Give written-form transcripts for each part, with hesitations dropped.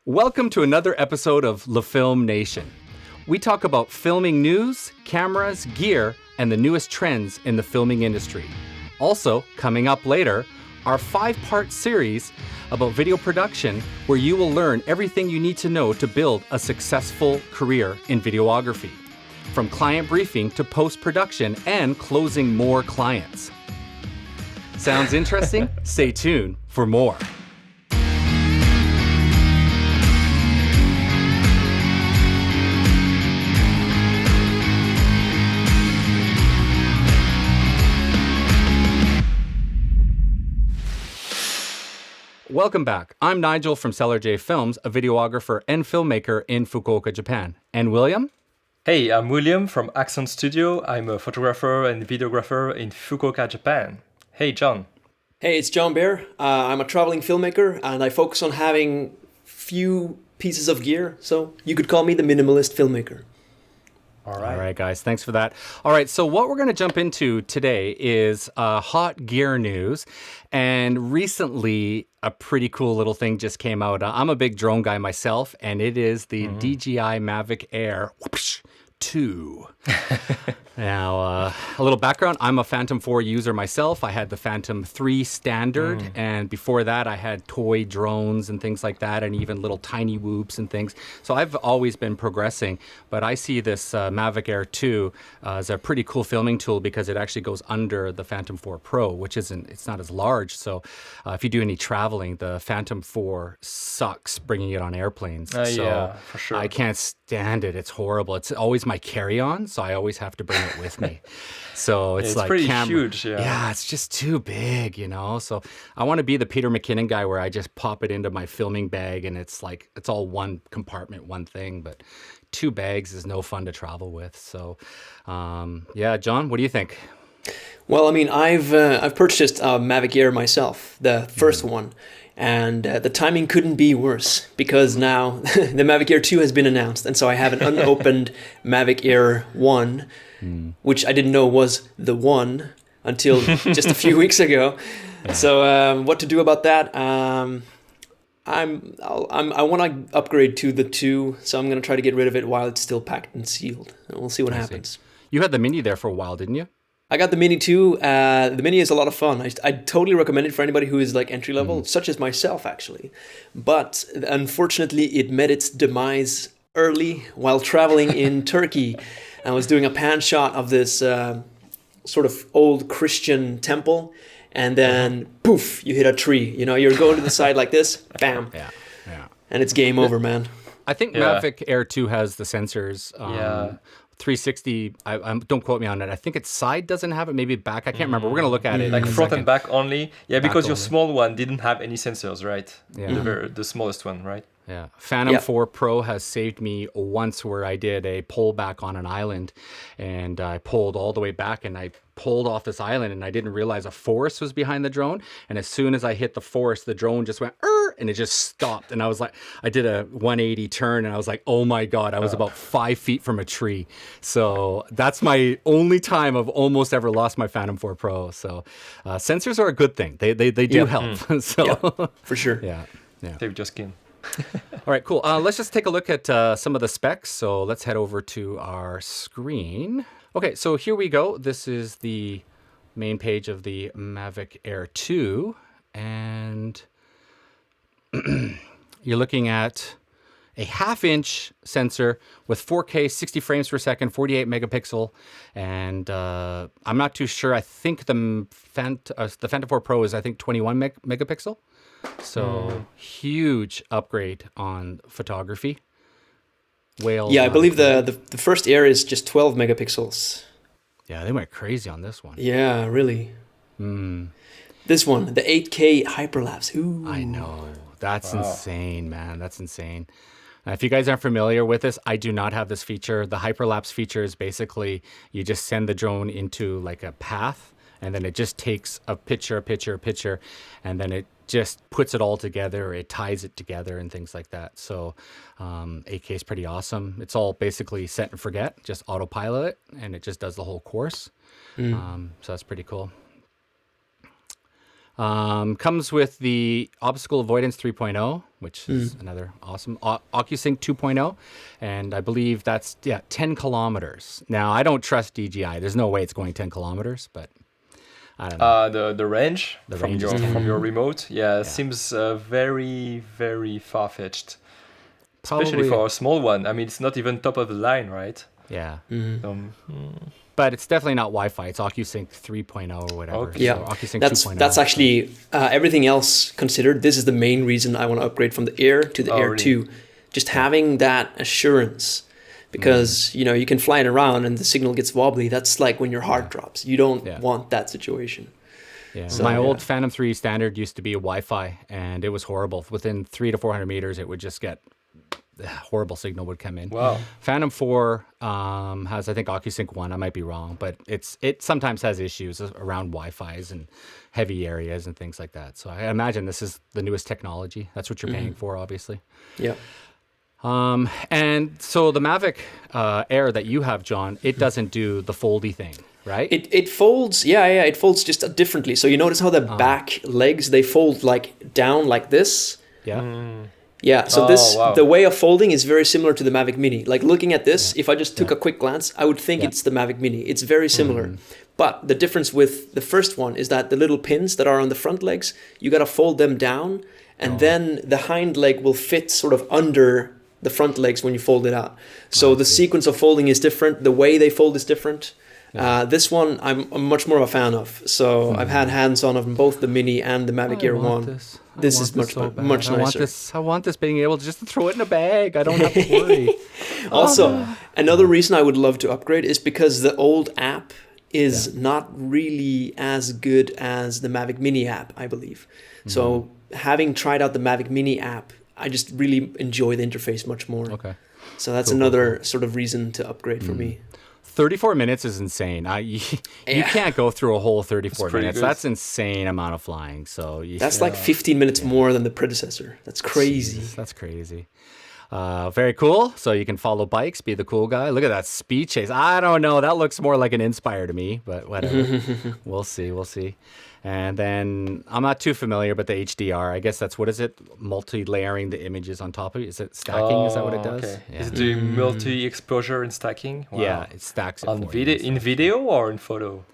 Welcome to another episode of LeFilmNation. We talk about filming news, cameras, gear, and the newest trends in the filming industry. Also, coming up later, our 5-part series about video production where you will learn everything you need to know to build a successful career in videography. From client briefing to post-production and closing more clients. Sounds interesting? Stay tuned for more. Welcome back. I'm Nigel from Cellar J Films, a videographer and filmmaker in Fukuoka, Japan. And William? Hey, I'm William from Accent Studio. I'm a photographer and videographer in Fukuoka, Japan. Hey, John. Hey, it's John Bear. I'm a traveling filmmaker and I focus on having few pieces of gear. So you could call me the minimalist filmmaker. All right, guys. Thanks for that. All right, so what we're going to jump into today is hot gear news. And recently, a pretty cool little thing just came out. I'm a big drone guy myself, and it is the DJI Mavic Air 2. Now, a little background. I'm a Phantom 4 user myself. I had the Phantom 3 standard, and before that, I had toy drones and things like that, and even little tiny whoops and things. So I've always been progressing, but I see this Mavic Air 2 as a pretty cool filming tool because it actually goes under the Phantom 4 Pro, which it's not as large. So if you do any traveling, the Phantom 4 sucks bringing it on airplanes. Yeah, for sure. I can't stand it. It's horrible. It's always my carry-on, so I always have to bring it with me. So it's like pretty huge. Yeah, it's just too big, you know. So I want to be the Peter McKinnon guy where I just pop it into my filming bag and it's like it's all one compartment, one thing. But 2 bags is no fun to travel with. So yeah, John, what do you think? Well, I mean, I've purchased a Mavic Air myself, the first one. And the timing couldn't be worse because now the Mavic Air 2 has been announced. And so I have an unopened Mavic Air 1, which I didn't know was the 1 until just a few weeks ago. So what to do about that? I want to upgrade to the 2, so I'm going to try to get rid of it while it's still packed and sealed. And we'll see what happens. You had the Mini there for a while, didn't you? I got the Mini too. The Mini is a lot of fun. I totally recommend it for anybody who is like entry level, such as myself actually. But unfortunately, it met its demise early while traveling in Turkey. I was doing a pan shot of this sort of old Christian temple, and then poof, you hit a tree. You know, you're going to the side like this, bam, and it's game over, man. I think Mavic Air 2 has the sensors. 360, don't quote me on it. I think its side doesn't have it, maybe back. I can't remember. We're going to look at it. Like front and back only. Yeah, because your only. small one didn't have any sensors, right? Yeah. The smallest one, right? Yeah. Phantom 4 Pro has saved me once where I did a pullback on an island and I pulled all the way back and I pulled off this island and I didn't realize a forest was behind the drone. And as soon as I hit the forest, the drone just went, and it just stopped. And I was like, I did a 180 turn and I was like, oh my God, I was about 5 feet from a tree. So that's my only time I've almost ever lost my Phantom 4 Pro. So sensors are a good thing. They do help. So for sure. Yeah. Save your skin. All right, cool. Let's just take a look at some of the specs. So let's head over to our screen. Okay, so here we go. This is the main page of the Mavic Air 2. And you're looking at a 1/2-inch sensor with 4K, 60 frames per second, 48 megapixel. And I'm not too sure. I think the Phantom 4 Pro is, 21 megapixel. So huge upgrade on photography. I believe the first Air is just 12 megapixels. Yeah, they went crazy on this one. Yeah, really. This one, the 8K hyperlapse. Ooh. I know. That's insane, man. That's insane. If you guys aren't familiar with this, I do not have this feature. The hyperlapse feature is basically you just send the drone into like a path and then it just takes a picture, and then it just puts it all together, it ties it together and things like that. So 8K is pretty awesome. It's all basically set and forget, just autopilot it, and it just does the whole course. So that's pretty cool. Comes with the Obstacle Avoidance 3.0, which is another awesome. OcuSync 2.0, and I believe that's 10 kilometers. Now, I don't trust DJI. There's no way it's going 10 kilometers, but I don't know. The range from range is from your remote, seems very, very far-fetched. Especially for a small one. I mean, it's not even top of the line, right? Yeah. But it's definitely not Wi-Fi. It's OcuSync 3.0 or whatever. Okay. Yeah, so OcuSync that's 2.0. that's actually everything else considered. This is the main reason I want to upgrade from the Air to the Air really? 2. Just having that assurance, because you can fly it around and the signal gets wobbly. That's like when your heart drops. You don't want that situation. Yeah. So, My old Phantom 3 standard used to be a Wi-Fi, and it was horrible. Within 300 to 400 meters, it would just get horrible signal would come in. Wow. Phantom 4 has, I think, OcuSync 1. I might be wrong, but it sometimes has issues around Wi-Fi's and heavy areas and things like that. So I imagine this is the newest technology. That's what you're paying for, obviously. Yeah. And so the Mavic Air that you have, John, it doesn't do the foldy thing, right? It folds, it folds just differently. So you notice how the back legs, they fold like down like this. Yeah. Yeah, so the way of folding is very similar to the Mavic Mini. Like looking at this, if I just took a quick glance, I would think it's the Mavic Mini. It's very similar. But the difference with the first one is that the little pins that are on the front legs, you got to fold them down, and then the hind leg will fit sort of under the front legs when you fold it out. So the sequence of folding is different. The way they fold is different. This one I'm much more of a fan of. So I've had hands on of both the Mini and the Mavic Air 1. This is much nicer. I want this being able to just throw it in a bag. I don't have to worry. Also, another reason I would love to upgrade is because the old app is not really as good as the Mavic Mini app, I believe. So having tried out the Mavic Mini app, I just really enjoy the interface much more. Okay. So that's another sort of reason to upgrade for me. 34 minutes is insane. You can't go through a whole 34 minutes. Good. That's insane amount of flying. So that's like 15 minutes more than the predecessor. That's crazy. Jesus, that's crazy. Very cool. So you can follow bikes, be the cool guy. Look at that speed chase. I don't know. That looks more like an Inspire to me, but whatever. We'll see. And then I'm not too familiar, but the HDR, I guess that's, what is it? Multi-layering the images on top of it. Is it stacking? Is that what it does? Okay. Yeah. Is it doing multi-exposure and stacking? Wow. Yeah, it stacks it on for you. in video or in photo?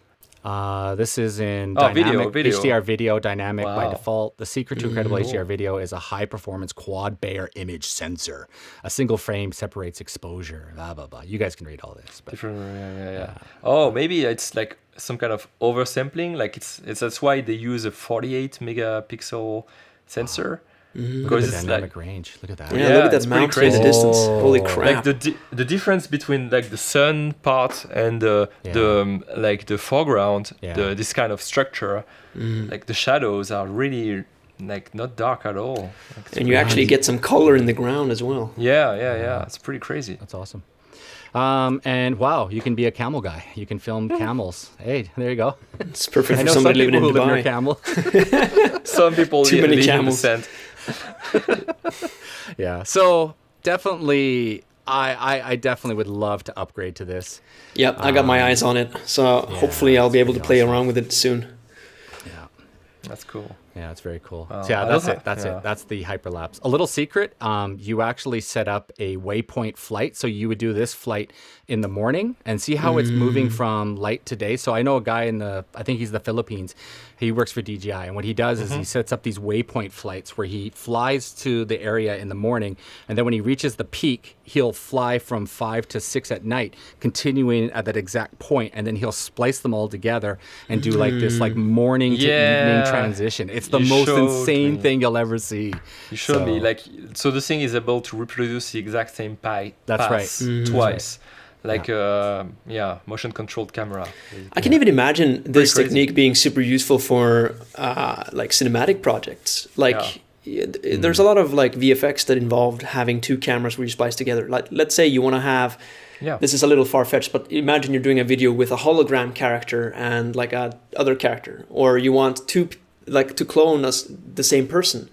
This is in video. HDR video, dynamic by Wow. default. The secret to incredible HDR video is a high-performance quad-Bayer image sensor. A single frame separates exposure. Blah blah blah. You guys can read all this. But Yeah. Oh, maybe it's like some kind of oversampling. Like it's that's why they use a 48 megapixel sensor. look at the dynamic range. Look at that. Yeah, look at that it's pretty mount in the crazy. distance. Holy crap. Like the difference between like the sun part and like the foreground, this kind of structure, like the shadows are really like not dark at all. Like, And you actually get some color in the ground as well. yeah. It's pretty crazy. That's awesome. And wow, you can be a camel guy. You can film camels. Hey, there you go. It's perfect I for know some somebody living people in who live near Dubai. camel. Some people Too many live in the camels. sand. Yeah. So definitely, I definitely would love to upgrade to this. Yep, I got my eyes on it. So hopefully I'll be able to play around with it soon. Yeah. That's cool. Yeah, it's very cool. Wow. So yeah, I that's love it. That's that. it. That's the hyperlapse. A little secret, you actually set up a waypoint flight. So you would do this flight in the morning and see how it's moving from light to day. So I know a guy I think he's the Philippines. He works for DJI. And what he does is he sets up these waypoint flights where he flies to the area in the morning. And then when he reaches the peak, he'll fly from 5 to 6 at night, continuing at that exact point. And then he'll splice them all together and do like this like morning to evening transition. It's the You most showed insane me. thing you'll ever see. You showed me like so the thing is able to reproduce the exact same That's pass right. twice. Like motion controlled camera. I can even imagine this crazy. technique being super useful for like cinematic projects. Like there's a lot of like VFX that involved having two cameras where you splice together. Like let's say you want to have this is a little far-fetched, but imagine you're doing a video with a hologram character and like a other character, or you want to clone the same person.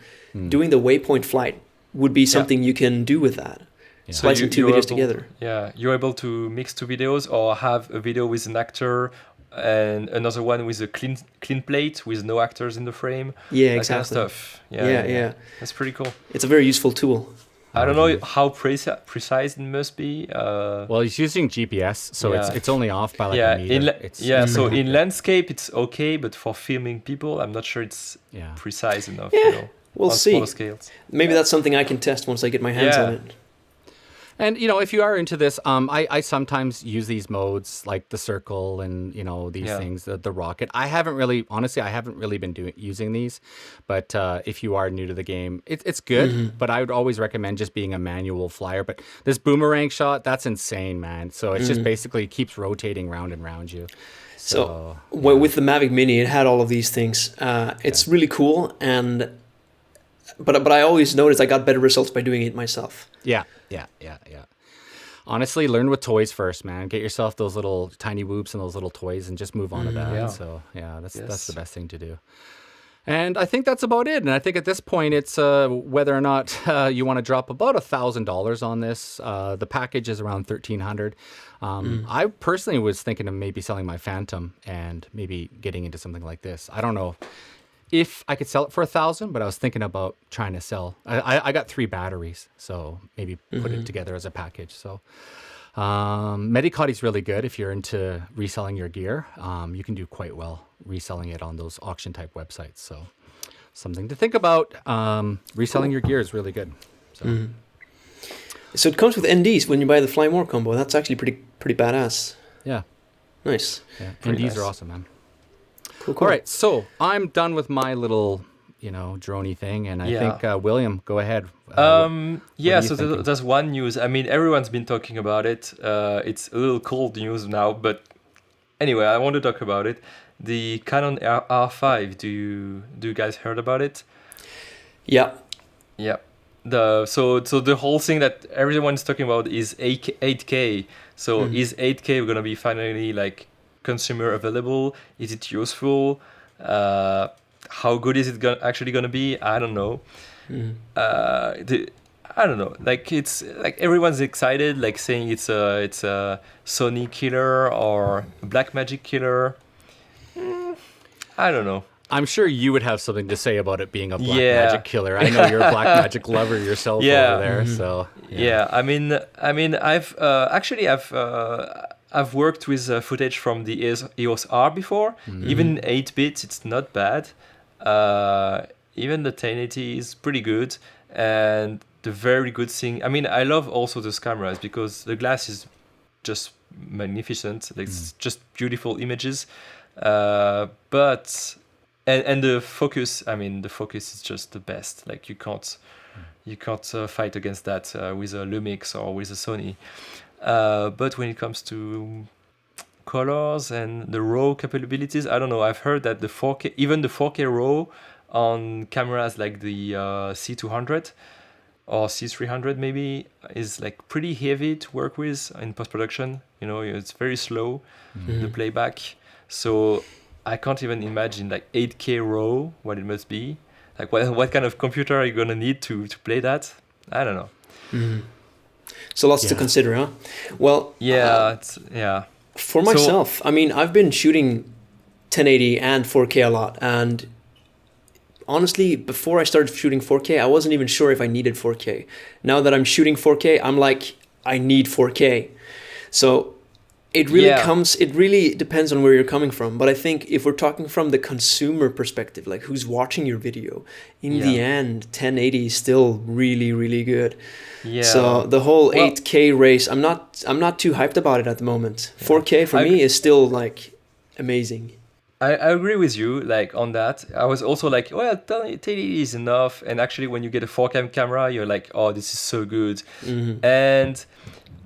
Doing the waypoint flight would be something you can do with that. Splicing two videos together. Yeah, you're able to mix two videos or have a video with an actor and another one with a clean plate with no actors in the frame. Yeah, that exactly. kind of stuff. Yeah. That's pretty cool. It's a very useful tool. I don't know how precise it must be. Well, he's using GPS, so it's only off by like a meter. So in landscape it's okay, but for filming people, I'm not sure it's precise enough. Yeah, we'll see. Smaller scales. Maybe that's something I can test once I get my hands on it. And, if you are into this, I sometimes use these modes like the circle and, these things, the rocket. I haven't really been using these. But if you are new to the game, it's good. But I would always recommend just being a manual flyer. But this boomerang shot, that's insane, man. So it's just basically keeps rotating round and round you. So with the Mavic Mini, it had all of these things. It's really cool. But I always noticed I got better results by doing it myself. Yeah. Honestly, learn with toys first, man. Get yourself those little tiny whoops and those little toys and just move on to that. Yeah. So, that's the best thing to do. And I think that's about it. And I think at this point, it's whether or not you want to drop about $1,000 on this. The package is around $1,300. I personally was thinking of maybe selling my Phantom and maybe getting into something like this. I don't know if I could sell it for $1,000, but I was thinking about trying to sell. I got 3 batteries, so maybe put it together as a package. So Medicotti's really good if you're into reselling your gear. You can do quite well reselling it on those auction type websites. So something to think about. Reselling your gear is really good. So it comes with NDs when you buy the Fly More combo. That's actually pretty badass. Yeah. Nice. Yeah. NDs are awesome, man. Cool. All right, so I'm done with my little, droney thing, and I think William, go ahead. So there's one news. I mean, everyone's been talking about it. It's a little cold news now, but anyway, I want to talk about it. The Canon R5. Do you guys heard about it? Yeah. Yeah. So the whole thing that everyone's talking about is 8K. So is 8K gonna be finally like consumer available? Is it useful? How good is it actually gonna be? I don't know. I don't know. Like it's like everyone's excited, like saying it's a Sony killer or a Blackmagic killer. I don't know. I'm sure you would have something to say about it being a Blackmagic killer. I know you're a Blackmagic lover yourself over there. So I mean, I've worked with footage from the EOS R before. Even 8-bit, it's not bad. Even the 1080 is pretty good. And the very good thing, I mean, I love also those cameras because the glass is just magnificent. It's just beautiful images. But the focus, I mean, the focus is just the best. Like you can't fight against that with a Lumix or with a Sony. But when it comes to colors and the RAW capabilities, I don't know. I've heard that the 4K, even the 4K RAW on cameras like the C200 or C300 maybe, is like pretty heavy to work with in post-production. It's very slow, the playback. So I can't even imagine like 8K RAW, what it must be. Like what kind of computer are you gonna need to play that? I don't know. So lots to consider, huh? Well, For myself, I mean, I've been shooting 1080 and 4K a lot, and honestly, before I started shooting 4K, I wasn't even sure if I needed 4K. Now that I'm shooting 4K, I'm like, I need 4K. So it really depends on where you're coming from. But I think if we're talking from the consumer perspective, like who's watching your video, in the end, 1080 is still really, really good. Yeah. So the whole 8K race, I'm not too hyped about it at the moment. 4K for me is still like amazing. I agree with you, like on that. I was also like, well, 1080 is enough. And actually, when you get a 4K camera, you're like, oh, this is so good. And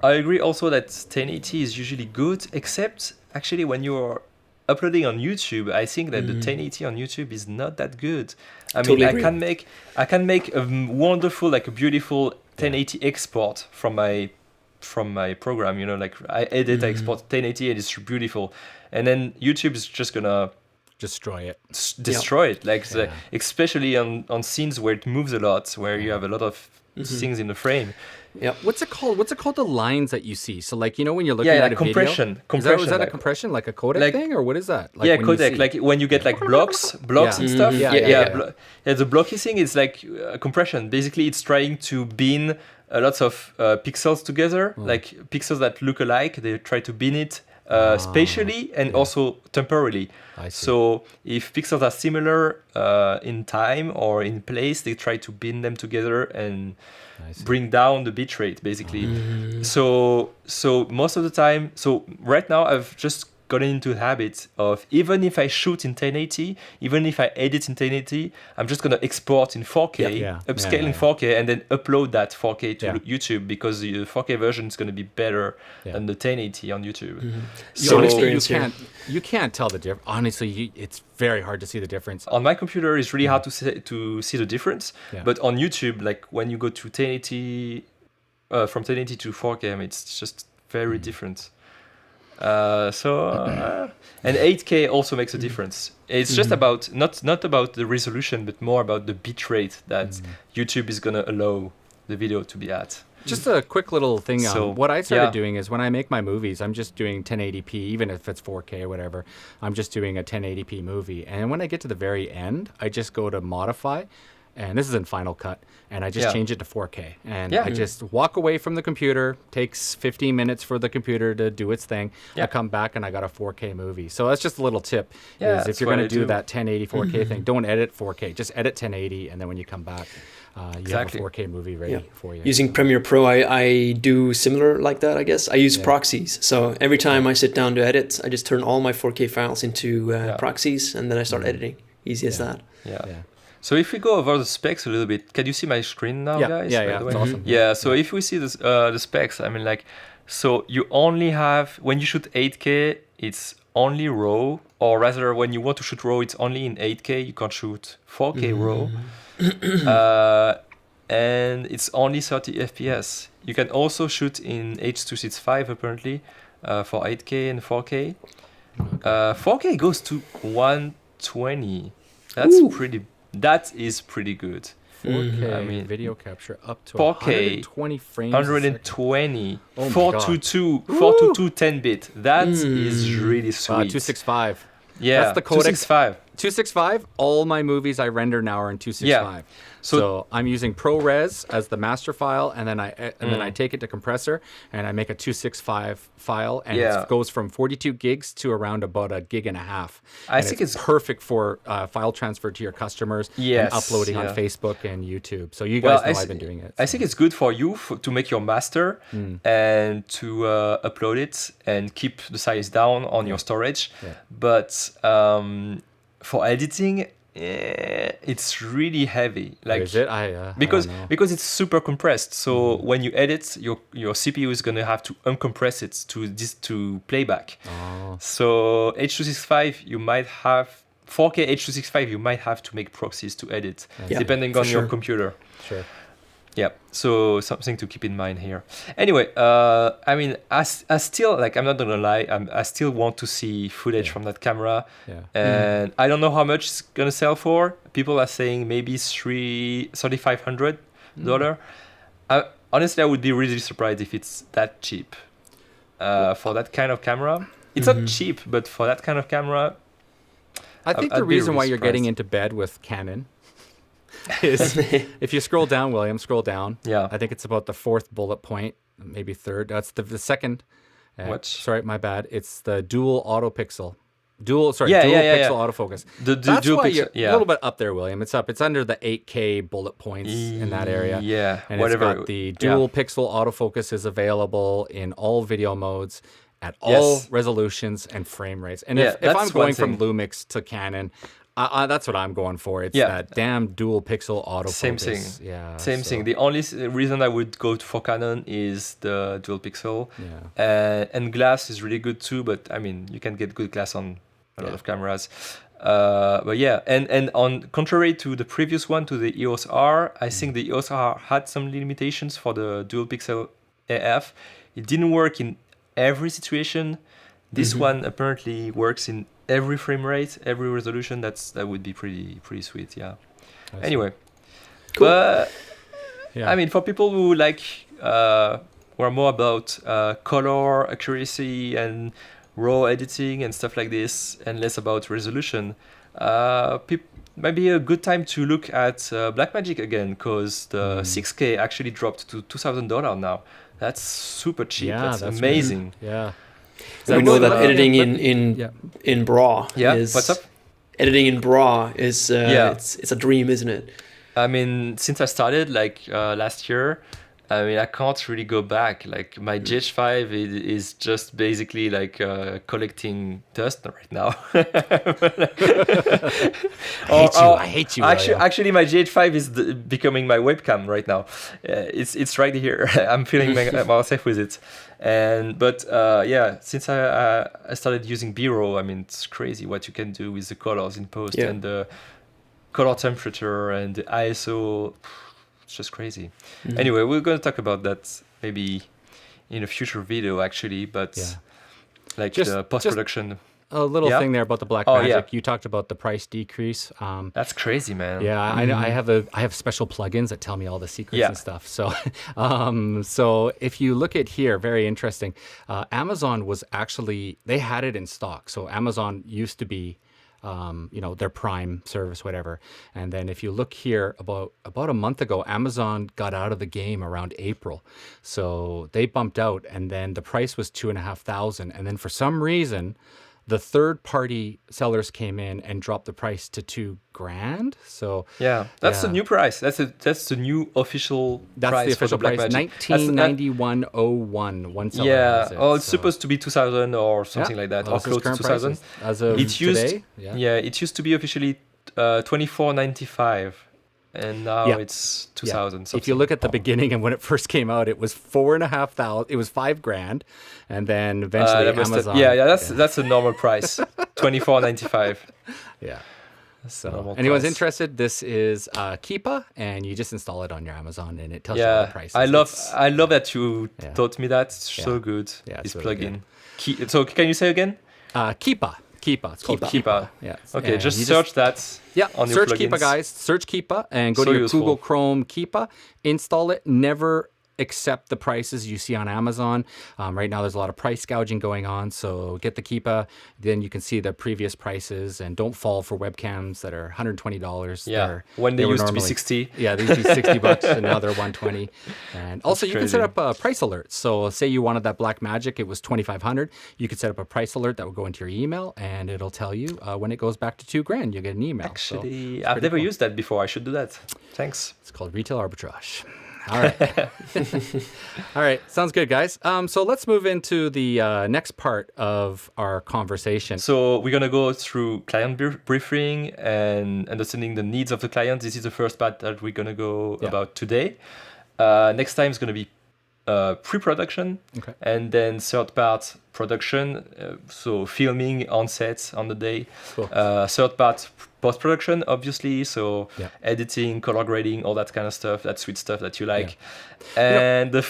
I agree also that 1080 is usually good, except actually when you're uploading on YouTube, I think that the 1080 on YouTube is not that good. I mean, I can make a wonderful, like a beautiful 1080 export from my program. Like I edit, I export 1080, and it's beautiful. And then YouTube is just gonna destroy it. Destroy it, like especially on scenes where it moves a lot, where you have a lot of things in the frame. Yeah. What's it called? What's it called? The lines that you see. So like, you know, when you're looking at a compression. video, Compression. is that a compression, like a codec thing, or what is that? Like yeah, when codec. Like when you get like blocks and stuff. Yeah. The blocky thing is like compression. Basically, it's trying to bin lots of pixels together, like pixels that look alike. They try to bin it spatially and also temporally. So if pixels are similar in time or in place, they try to bin them together and bring down the bitrate, basically. So most of the time, so right now I've just gotten into the habit of, even if I shoot in 1080, even if I edit in 1080, I'm just going to export in 4K, upscale in 4K, and then upload that 4K to YouTube, because the 4K version is going to be better than the 1080 on YouTube. So you can't tell the difference. Honestly, it's very hard to see the difference. On my computer, it's really hard to see the difference. But on YouTube, like when you go to 1080, from 1080 to 4K, I mean, it's just very different. And 8K also makes a difference. It's just about not about the resolution, but more about the bitrate that YouTube is gonna allow the video to be at. Just a quick little thing. What I started doing is, when I make my movies, I'm just doing 1080p, even if it's 4K or whatever. I'm just doing a 1080p movie, and when I get to the very end, I just go to modify. And this is in Final Cut, and I just change it to 4K. And I just walk away from the computer. Takes 15 minutes for the computer to do its thing. I come back and I got a 4K movie. So that's just a little tip. Is if you're going to do that 1080 4K thing, don't edit 4K. Just edit 1080, and then when you come back, you have a 4K movie ready for you. Using Premiere Pro, I do similar like that, I guess. I use proxies. So every time I sit down to edit, I just turn all my 4K files into proxies, and then I start editing. Easy as that. So if we go over the specs a little bit, can you see my screen now, guys? Yeah, it's awesome. Yeah, so if we see the specs, I mean, like, so you only have, when you shoot 8K, it's only RAW, or rather, when you want to shoot RAW, it's only in 8K. You can't shoot 4K RAW, and it's only 30 FPS. You can also shoot in H.265 apparently for 8K and 4K. 4K goes to 120. That's That is pretty good. 4K I mean, video capture up to 4K, 120 frames. 120, 422, 10-bit. That is really sweet. 265. Yeah, that's the codec. 265. 265. All my movies I render now are in 265. Yeah. So I'm using ProRes as the master file, and then I take it to compressor, and I make a 265 file, and it goes from 42 gigs to around about a gig and a half. I think it's perfect for file transfer to your customers and uploading on Facebook and YouTube. So you guys know I've been doing it. So. I think it's good for you to make your master and to upload it and keep the size down on your storage. Yeah. But for editing, it's really heavy. Like, is it? Because it's super compressed. So when you edit, your CPU is gonna have to uncompress it to playback. So H.265, you might have 4K H.265. You might have to make proxies to edit, depending on your computer. Sure. Yeah, so something to keep in mind here. Anyway, I mean, I still, like, I'm not gonna lie, I still want to see footage from that camera. Yeah. And I don't know how much it's gonna sell for. People are saying maybe $3,500. Honestly, I would be really surprised if it's that cheap for that kind of camera. It's not cheap, but for that kind of camera, I think the reason why you're getting into bed with Canon is, if you scroll down, William, scroll down. Yeah. I think it's about the fourth bullet point, maybe third. That's the second. Sorry, my bad. It's the dual pixel pixel autofocus. That's dual why pixel, you're a little bit up there, William. It's up. It's under the 8K bullet points in that area. Yeah, and it's got the dual pixel autofocus is available in all video modes at all resolutions and frame rates. And if I'm going from Lumix to Canon, that's what I'm going for. It's that damn dual pixel autofocus. Same thing. Yeah. Same thing. The only reason I would go for Canon is the dual pixel. Yeah. And glass is really good too, but I mean, you can get good glass on a lot of cameras. But yeah, and on contrary to the previous one, to the EOS R, I think the EOS R had some limitations for the dual pixel AF. It didn't work in every situation. This one apparently works in every frame rate, every resolution. That would be pretty sweet. Yeah. Anyway, cool. But I mean, for people who like who are more about color accuracy and raw editing and stuff like this, and less about resolution, might be a good time to look at Blackmagic again, because the 6K actually dropped to $2,000 now. That's super cheap. Yeah, that's amazing. Weird. Yeah. We know that editing in BRAW is... What's up? Editing in BRAW is it's a dream, isn't it? I mean, since I started like last year, I mean, I can't really go back. Like my GH5 is just basically like collecting dust right now. I hate you. Actually, my GH5 is becoming my webcam right now. It's right here. I'm feeling myself with it. But since I started using B-roll, I mean, it's crazy what you can do with the colors in post and the color temperature and the ISO. It's just crazy. Anyway, we're going to talk about that maybe in a future video, actually. But like the post-production. A little thing there about the Blackmagic. You talked about the price decrease. That's crazy, man. Yeah, I have special plugins that tell me all the secrets and stuff. So, so if you look at here, very interesting. Amazon was actually, they had it in stock. So Amazon used to be, their Prime service, whatever. And then if you look here, about a month ago, Amazon got out of the game around April. So they bumped out, and then the price was $2,500. And then for some reason, the third-party sellers came in and dropped the price to $2,000. So that's the new price. That's the new official price. That's the official for the price. $1991.01. One seller has it, it's supposed to be 2,000 or something like that, or close to 2,000. As of today, it used to be officially $24.95. And now it's 2,000. If you look at the beginning and when it first came out, it was $4,500. It was $5,000, and then eventually Amazon. That's a normal price, $24.95. Yeah. So anyone's interested, this is Keepa, and you just install it on your Amazon, and it tells you all the prices. I love that you taught me that. It's so good. Yeah, this really plugin. So can you say again? Keepa. It's called Keepa. Yeah. Okay, just search that. On your search plugins. Keepa, guys. Search Keepa and go to your Google Chrome Keepa. Install it. Never accept the prices you see on Amazon. Right now, there's a lot of price gouging going on. So get the Keepa. Then you can see the previous prices, and don't fall for webcams that are $120. Yeah, when they used to be 60. Yeah, they used to be $60, and now they're $120. And also, you can set up price alerts. So say you wanted that Blackmagic, it was $2,500. You could set up a price alert that will go into your email, and it'll tell you when it goes back to $2,000. You get an email. Actually, I've never used that before. I should do that. Thanks. It's called retail arbitrage. All right. All right. Sounds good, guys. So let's move into the next part of our conversation. So we're going to go through client briefing and understanding the needs of the client. This is the first part that we're going to go about today. Next time is going to be pre-production, and then third part production, so filming on set on the day. Cool. Third part post-production, obviously, so editing, color grading, all that kind of stuff, that sweet stuff that you like. And the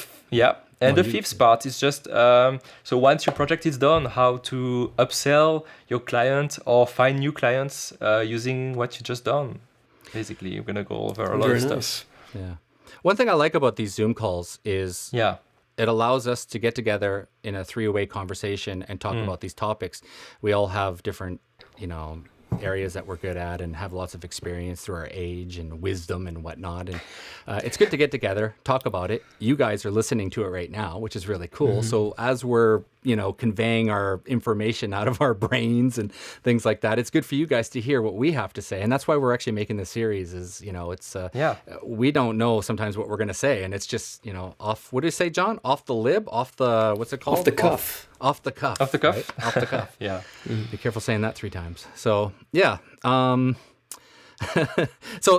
fifth part is just so once your project is done, how to upsell your client or find new clients using what you just done. Basically, you're gonna go over a lot of stuff. Yeah. One thing I like about these Zoom calls is it allows us to get together in a three-way conversation and talk about these topics. We all have different, areas that we're good at and have lots of experience through our age and wisdom and whatnot. And it's good to get together, talk about it. You guys are listening to it right now, which is really cool. So as we're, conveying our information out of our brains and things like that, it's good for you guys to hear what we have to say. And that's why we're actually making this series is, it's, we don't know sometimes what we're going to say. And it's just, off, what do you say, John? Off the lib, off the, what's it called? Off the cuff. Off the cuff. Off the cuff? Right? Off the cuff. Yeah. Be careful saying that 3 times. So, yeah. So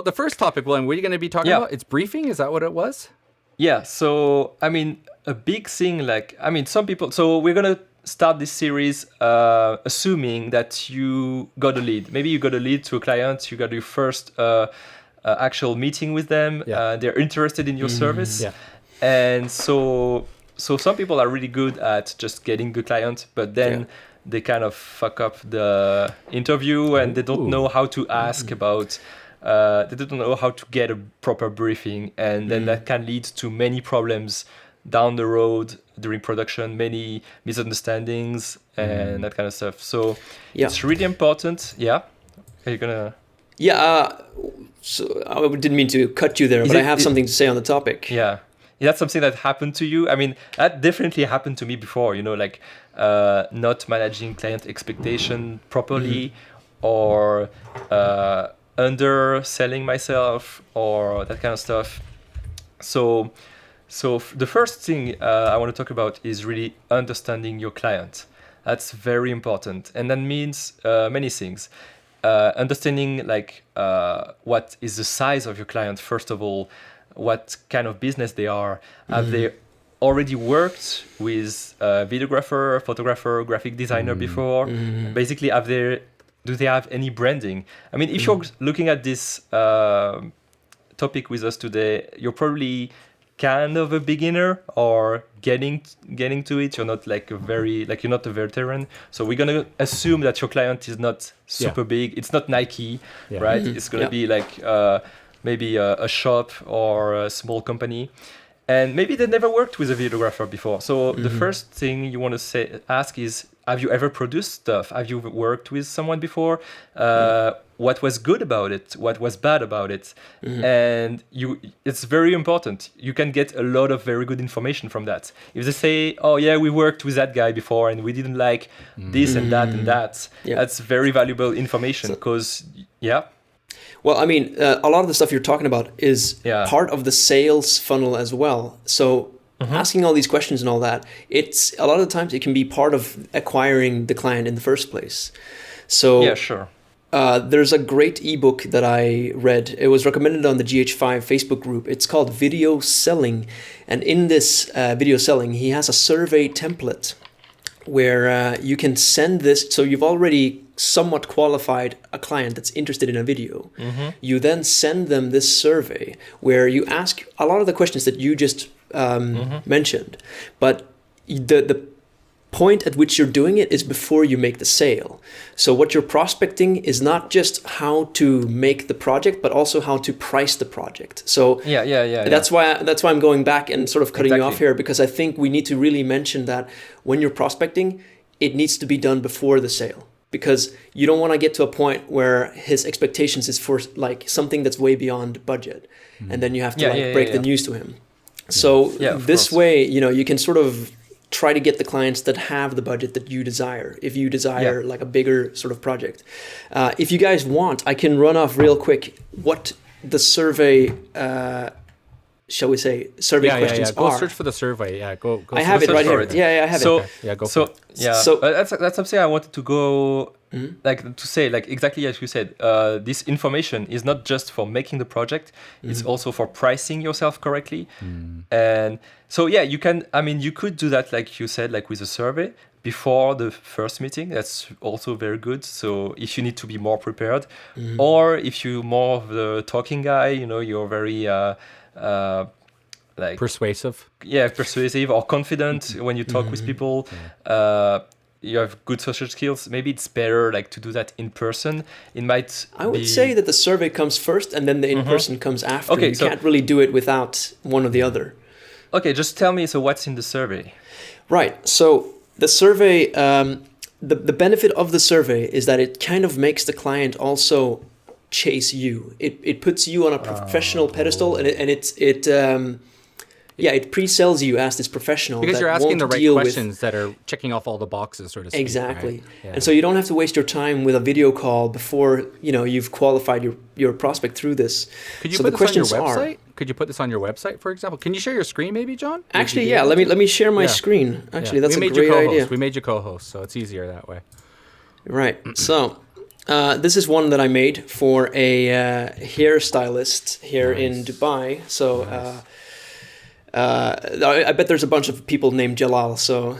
the first topic, William, what are you going to be talking about? It's briefing? Is that what it was? Yeah. So, a big thing, some people... So we're going to start this series assuming that you got a lead. Maybe you got a lead to a client. You got your first actual meeting with them. They're interested in your service. Yeah. And so some people are really good at just getting the client, but then they kind of fuck up the interview and they don't know how to ask about they don't know how to get a proper briefing, and then that can lead to many problems down the road during production, many misunderstandings and that kind of stuff. So it's really important. Yeah, are you gonna? Yeah. So I didn't mean to cut you there, but I have something to say on the topic. Yeah. That's something that happened to you. I mean, that definitely happened to me before, like not managing client expectation properly, or underselling myself, or that kind of stuff. So the first thing I want to talk about is really understanding your client. That's very important. And that means many things. Understanding what is the size of your client, first of all, what kind of business they are. Have they already worked with a videographer, photographer, graphic designer before? Basically, do they have any branding? I mean, if you're looking at this topic with us today, you're probably kind of a beginner or getting to it. You're not you're not a veteran. So we're gonna assume that your client is not super big. It's not Nike, right? It's gonna be maybe a shop or a small company, and maybe they never worked with a videographer before. So the first thing you want to ask is, have you ever produced stuff? Have you worked with someone before? What was good about it? What was bad about it? And it's very important. You can get a lot of very good information from that. If they say, oh yeah, we worked with that guy before and we didn't like this and that and that, that's very valuable information because, Well, I mean, a lot of the stuff you're talking about is part of the sales funnel as well. So asking all these questions and all that, it's a lot of the times it can be part of acquiring the client in the first place. So sure. There's a great ebook that I read. It was recommended on the GH5 Facebook group. It's called Video Selling. And in this video selling, he has a survey template where you can send this. So you've already somewhat qualified a client that's interested in a video. You then send them this survey where you ask a lot of the questions that you just mentioned, but the point at which you're doing it is before you make the sale. So what you're prospecting is not just how to make the project, but also how to price the project. So that's why I'm going back and sort of cutting you off here, because I think we need to really mention that when you're prospecting, it needs to be done before the sale. Because you don't want to get to a point where his expectations is for like something that's way beyond budget, and then you have to break the news to him. So this way, you can sort of try to get the clients that have the budget that you desire. If you desire like a bigger sort of project, if you guys want, I can run off real quick what the survey. Shall we say survey questions Go are. search for the survey. Go. I have it right here. I have it. Okay, go for it. So that's something I wanted to go to say, like exactly as you said. This information is not just for making the project; it's also for pricing yourself correctly. And so you can. I mean, you could do that, like you said, like with a survey before the first meeting. That's also very good. So if you need to be more prepared, or if you're more of the talking guy, you're very persuasive or confident when you talk with people, you have good social skills, maybe it's better to do that in person. I would say that the survey comes first and then the in-person comes after. You can't really do it without one or the other. Okay, just tell me, so what's in the survey? Right, so the survey, the benefit of the survey is that it kind of makes the client also chase you. It puts you on a professional pedestal, and it pre-sells you as this professional because you're asking the right questions that are checking off all the boxes, so to speak. Exactly. Right? And so you don't have to waste your time with a video call before you've qualified your prospect through this. Could you put this on your website? Could you put this on your website, for example? Can you share your screen, maybe, John? Actually, let me share my screen. Actually, that's a great idea. We made you co-host, so it's easier that way. Right. So. This is one that I made for a hairstylist here in Dubai. So I bet there's a bunch of people named Jalal. So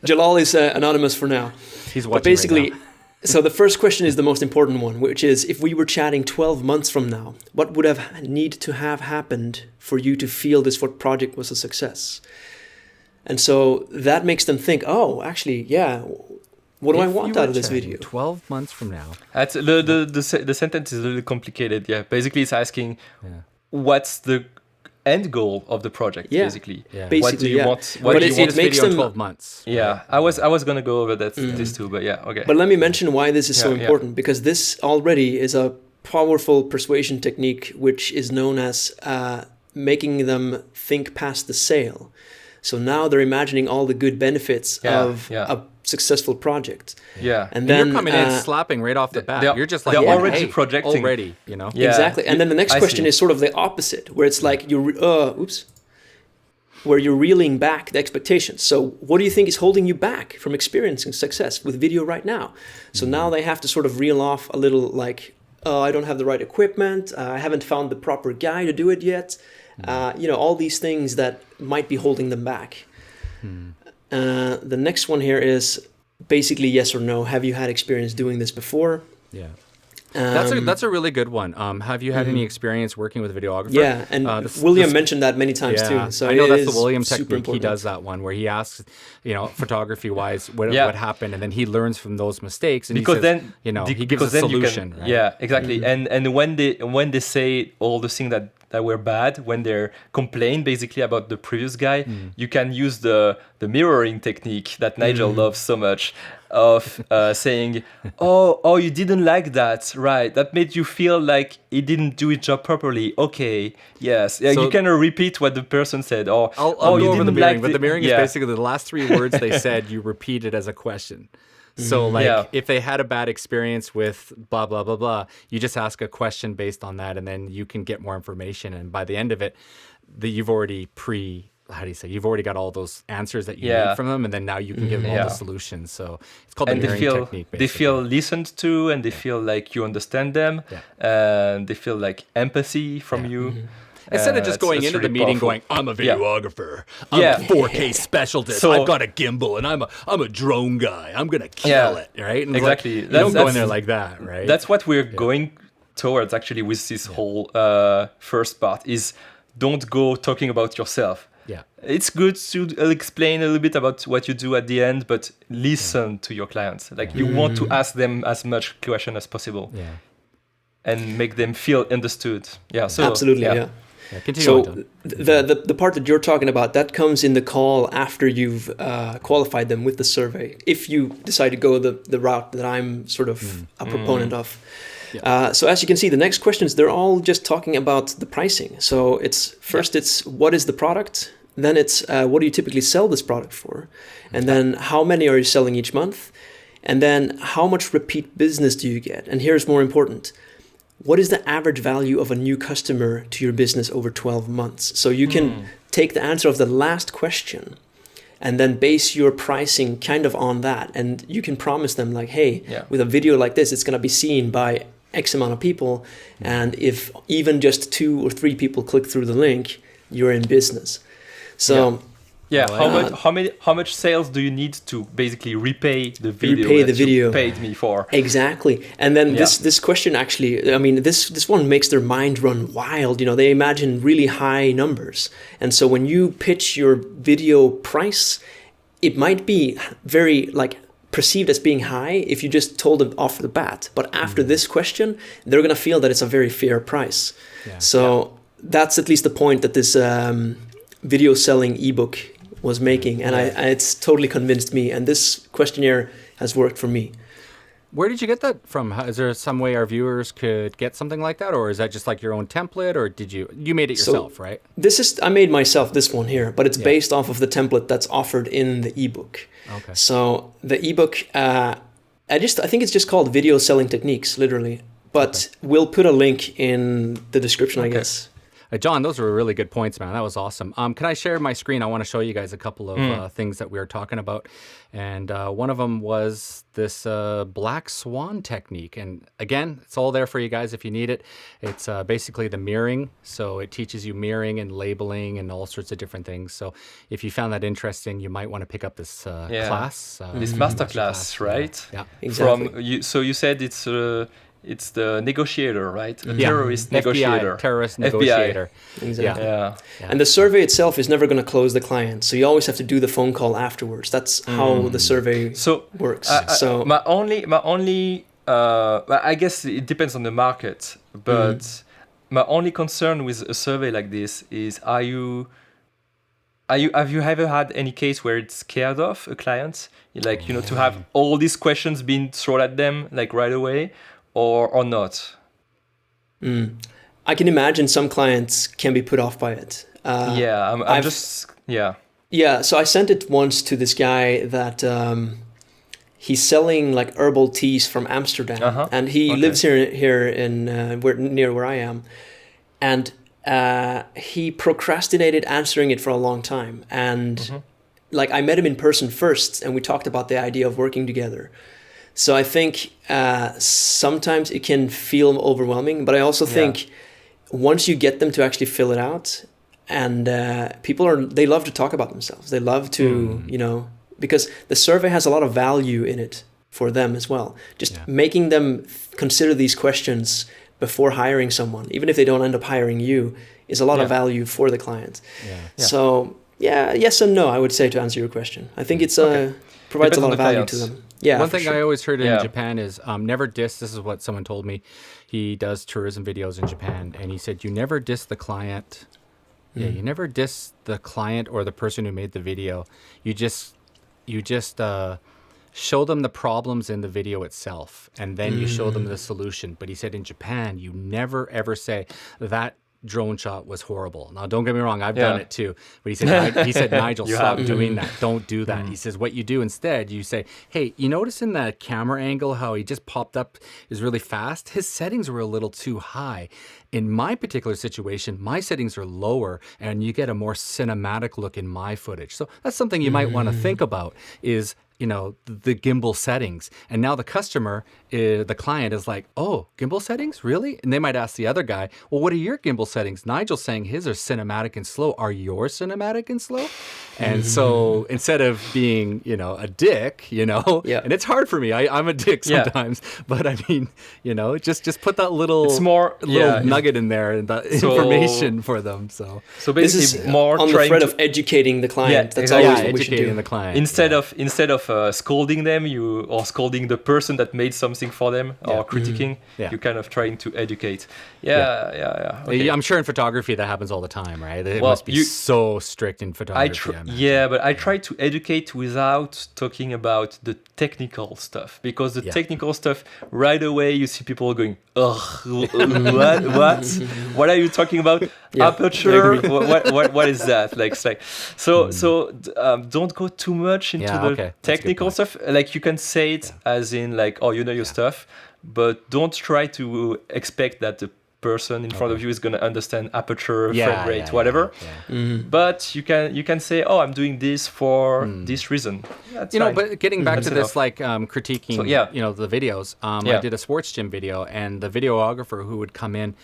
Jalal is anonymous for now. He's watching. But basically, right now. So the first question is the most important one, which is, if we were chatting 12 months from now, what would need to have happened for you to feel this project was a success? And so that makes them think, oh, actually, What do I If want you out were of this chatting video? 12 months from now. That's the sentence is a little complicated. Yeah, basically it's asking what's the end goal of the project. Yeah. Basically, Yeah. what do Basically, you yeah. want? But What do You you it see want? this makes video in them- 12 months. Yeah, right? I was gonna go over that this too, but yeah, okay. But let me mention why this is so Yeah, yeah. important, because this already is a powerful persuasion technique, which is known as making them think past the sale. So now they're imagining all the good benefits of a successful project. Yeah, And And then you're coming in slapping right off the bat. they're- You're just like, they're yeah, already hey, projecting. already, you know? Yeah. exactly. And then the next I question see. is sort of the opposite, where it's like where you're reeling back the expectations. So what do you think is holding you back from experiencing success with video right now? So now they have to sort of reel off a little like, I don't have the right equipment. I haven't found the proper guy to do it yet. All these things that might be holding them back. The next one here is basically yes or no. Have you had experience doing this before? Yeah. That's a really good one. Have you had any experience working with a videographer? Yeah, and William mentioned that many times too. So I know it that's the is William super technique. He important. does that one where he asks, photography-wise, what happened, and then he learns from those mistakes, and because he says, then he gives a then you solution. can, right? Yeah, exactly. And when they say all the things that were bad, when they're complain basically about the previous guy, you can use the mirroring technique that Nigel loves so much, of saying, oh, you didn't like that, right? That made you feel like he didn't do his job properly. Okay, yes, So- you can repeat what the person said. Or I'll you go over the didn't mirroring, like but the mirroring is yeah. basically the last 3 words they said, you repeat it as a question. So if they had a bad experience with blah, blah, blah, blah, you just ask a question based on that, and then you can get more information. And by the end of it, you've already you've already got all those answers that you need from them, and then now you can give them all the solutions. So it's called the mirroring technique. They basically. feel listened to, and they feel like you understand them, and they feel like empathy from you. Instead of just going it's into the really meeting powerful. going, I'm a videographer, Yeah. I'm a 4K specialist, So- I've got a gimbal, and I'm a drone guy, I'm gonna kill it, right? And it's Exactly. Like, you don't go in That's- there like that, right? That's what we're going towards actually with this whole first part is don't go talking about yourself. Yeah. It's good to explain a little bit about what you do at the end, but listen to your clients. Like you want to ask them as much question as possible. Yeah. And make them feel understood. Yeah. So Absolutely, yeah. Yeah, continue on, So John. the part that you're talking about, that comes in the call after you've qualified them with the survey. If you decide to go the route that I'm sort of a proponent of. So as you can see, the next questions, they're all just talking about the pricing. So it's what is the product? Then it's what do you typically sell this product for? And then how many are you selling each month? And then how much repeat business do you get? And here's more important. What is the average value of a new customer to your business over 12 months? So you can take the answer of the last question and then base your pricing kind of on that. And you can promise them like, hey, with a video like this, it's going to be seen by X amount of people. And if even just 2 or 3 people click through the link, you're in business. So how much sales do you need to basically repay the video you paid me for? Exactly. And then this question actually, I mean, this one makes their mind run wild. They imagine really high numbers. And so when you pitch your video price, it might be very perceived as being high if you just told them off the bat. But after this question, they're going to feel that it's a very fair price. Yeah. So that's at least the point that this video selling ebook was making, and it's totally convinced me, and this questionnaire has worked for me. Where did you get that from? Is there some way our viewers could get something like that, or is that just like your own template, or did you made it yourself, right? I made myself this one here, but it's based off of the template that's offered in the ebook. Okay. So the ebook, I think it's just called Video Selling Techniques, literally, but we'll put a link in the description, I guess. John, those were really good points, man. That was awesome. Can I share my screen? I want to show you guys a couple of things that we were talking about. And one of them was this black swan technique. And again, it's all there for you guys if you need it. It's basically the mirroring. So it teaches you mirroring and labeling and all sorts of different things. So if you found that interesting, you might want to pick up this class. This masterclass, right? Yeah. Exactly. So you said it's it's the negotiator, right? A Yeah. terrorist FBI, negotiator. terrorist FBI. negotiator. Exactly. Yeah. And the survey itself is never going to close the client, so you always have to do the phone call afterwards. That's how the survey works. So my only well, I guess it depends on the market, but my only concern with a survey like this is have you ever had any case where it's scared off a client, like, you know, to have all these questions being thrown at them like right away, or not? I can imagine some clients can be put off by it. Yeah, so I sent it once to this guy that he's selling like herbal teas from Amsterdam, and he lives here in near where I am, and he procrastinated answering it for a long time. And like I met him in person first, and we talked about the idea of working together. So I think sometimes it can feel overwhelming, but I also think once you get them to actually fill it out, and they love to talk about themselves. They love to, you know, because the survey has a lot of value in it for them as well. Just making them consider these questions before hiring someone, even if they don't end up hiring you, is a lot of value for the client. So yes and no, I would say, to answer your question. I think it's provides Depends a lot on of the value clients. to them. Yeah. One thing for sure. I always heard in Japan is never diss. This is what someone told me. He does tourism videos in Japan, and he said, you never diss the client. Yeah, you never diss the client or the person who made the video. You just show them the problems in the video itself, and then you show them the solution. But he said in Japan, you never ever say that drone shot was horrible. Now, don't get me wrong, I've done it too. But he said, Nigel, stop doing that. Don't do that. He says, what you do instead, you say, hey, you notice in that camera angle how he just popped up is really fast? His settings were a little too high. In my particular situation, my settings are lower, and you get a more cinematic look in my footage. So that's something you might want to think about is, you know, the gimbal settings. And now the customer, the client is like, oh, gimbal settings? Really? And they might ask the other guy, well, what are your gimbal settings? Nigel's saying his are cinematic and slow. Are yours cinematic and slow? And so instead of being, you know, a dick, you know, and it's hard for me. I'm a dick sometimes. But I mean, you know, just put that little, nugget in there and the information for them. So basically, this is more on the thread of educating the client. That's always what we should do. The client. Instead of scolding them, or scolding the person that made something for them, or critiquing, you're kind of trying to educate. Okay. I'm sure in photography that happens all the time, right? It must be so strict in photography. But I try to educate without talking about the technical stuff, because the technical stuff, right away you see people going, what? What are you talking about? Aperture? What is that? Don't go too much into the technical stuff. Like, you can say it as in like, oh, you know your stuff, but don't try to expect that the person in front of you is going to understand aperture, frame rate, whatever. But you can say, oh, I'm doing this for this reason. That's fine. But getting back to this, like critiquing, you know, the videos. I did a sports gym video, and the videographer who would come in,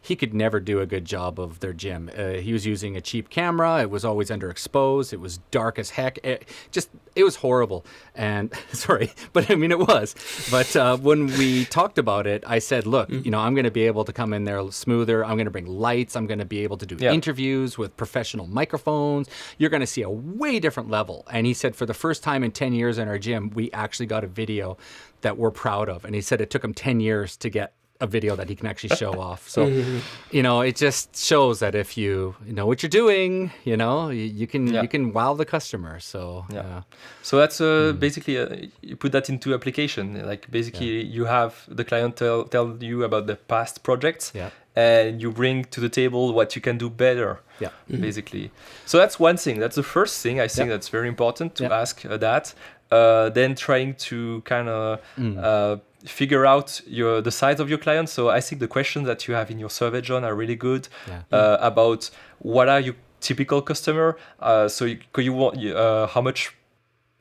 he could never do a good job of their gym. He was using a cheap camera. It was always underexposed. It was dark as heck. It was horrible. And sorry, but I mean, it was. But when we talked about it, I said, look, you know, I'm going to be able to come in there smoother. I'm going to bring lights. I'm going to be able to do interviews with professional microphones. You're going to see a way different level. And he said, for the first time in 10 years in our gym, we actually got a video that we're proud of. And he said it took him 10 years to get a video that he can actually show off. So, you know, it just shows that if you know what you're doing, you know, you can wow the customer. So, So that's basically you put that into application. Like, basically you have the client tell you about the past projects, and you bring to the table what you can do better. Basically. So that's one thing. That's the first thing I think that's very important to ask that. Then trying to kind of figure out the size of your client. So I think the questions that you have in your survey, John, are really good about what are your typical customer. So you want how much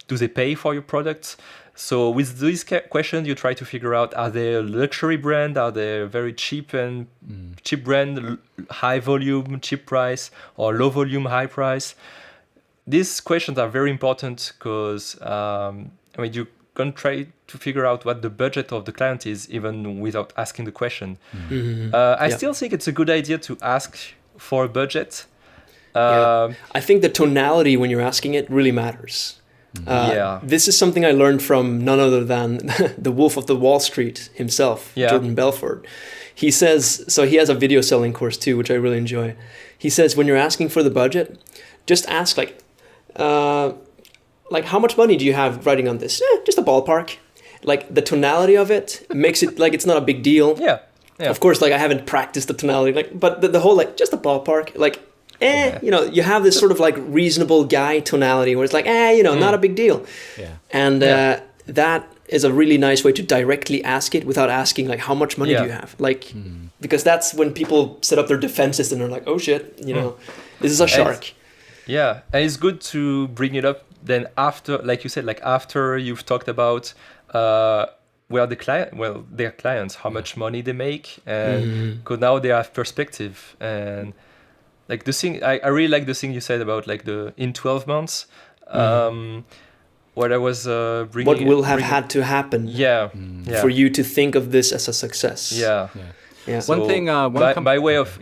do they pay for your products? So with these questions, you try to figure out, are they a luxury brand? Are they very cheap and cheap brand, high volume, cheap price, or low volume, high price? These questions are very important because gonna try to figure out what the budget of the client is, even without asking the question. I still think it's a good idea to ask for a budget. I think the tonality when you're asking it really matters. This is something I learned from none other than the Wolf of the Wall Street himself, Jordan Belfort. He says, so he has a video selling course too, which I really enjoy. He says, when you're asking for the budget, just ask like how much money do you have writing on this? Just a ballpark. Like the tonality of it makes it like it's not a big deal. Yeah. Of course, like I haven't practiced the tonality, but the whole like just a ballpark, like you have this sort of like reasonable guy tonality where it's like not a big deal. And that is a really nice way to directly ask it without asking like how much money do you have, like because that's when people set up their defenses and they're like, oh shit, this is a shark. And it's good to bring it up then after, like you said, like after you've talked about their clients, how much money they make, and because now they have perspective. And like the thing, I really like the thing you said about like in 12 months, what I was bringing. What will have had to happen for you to think of this as a success. Yeah. So one thing, by way of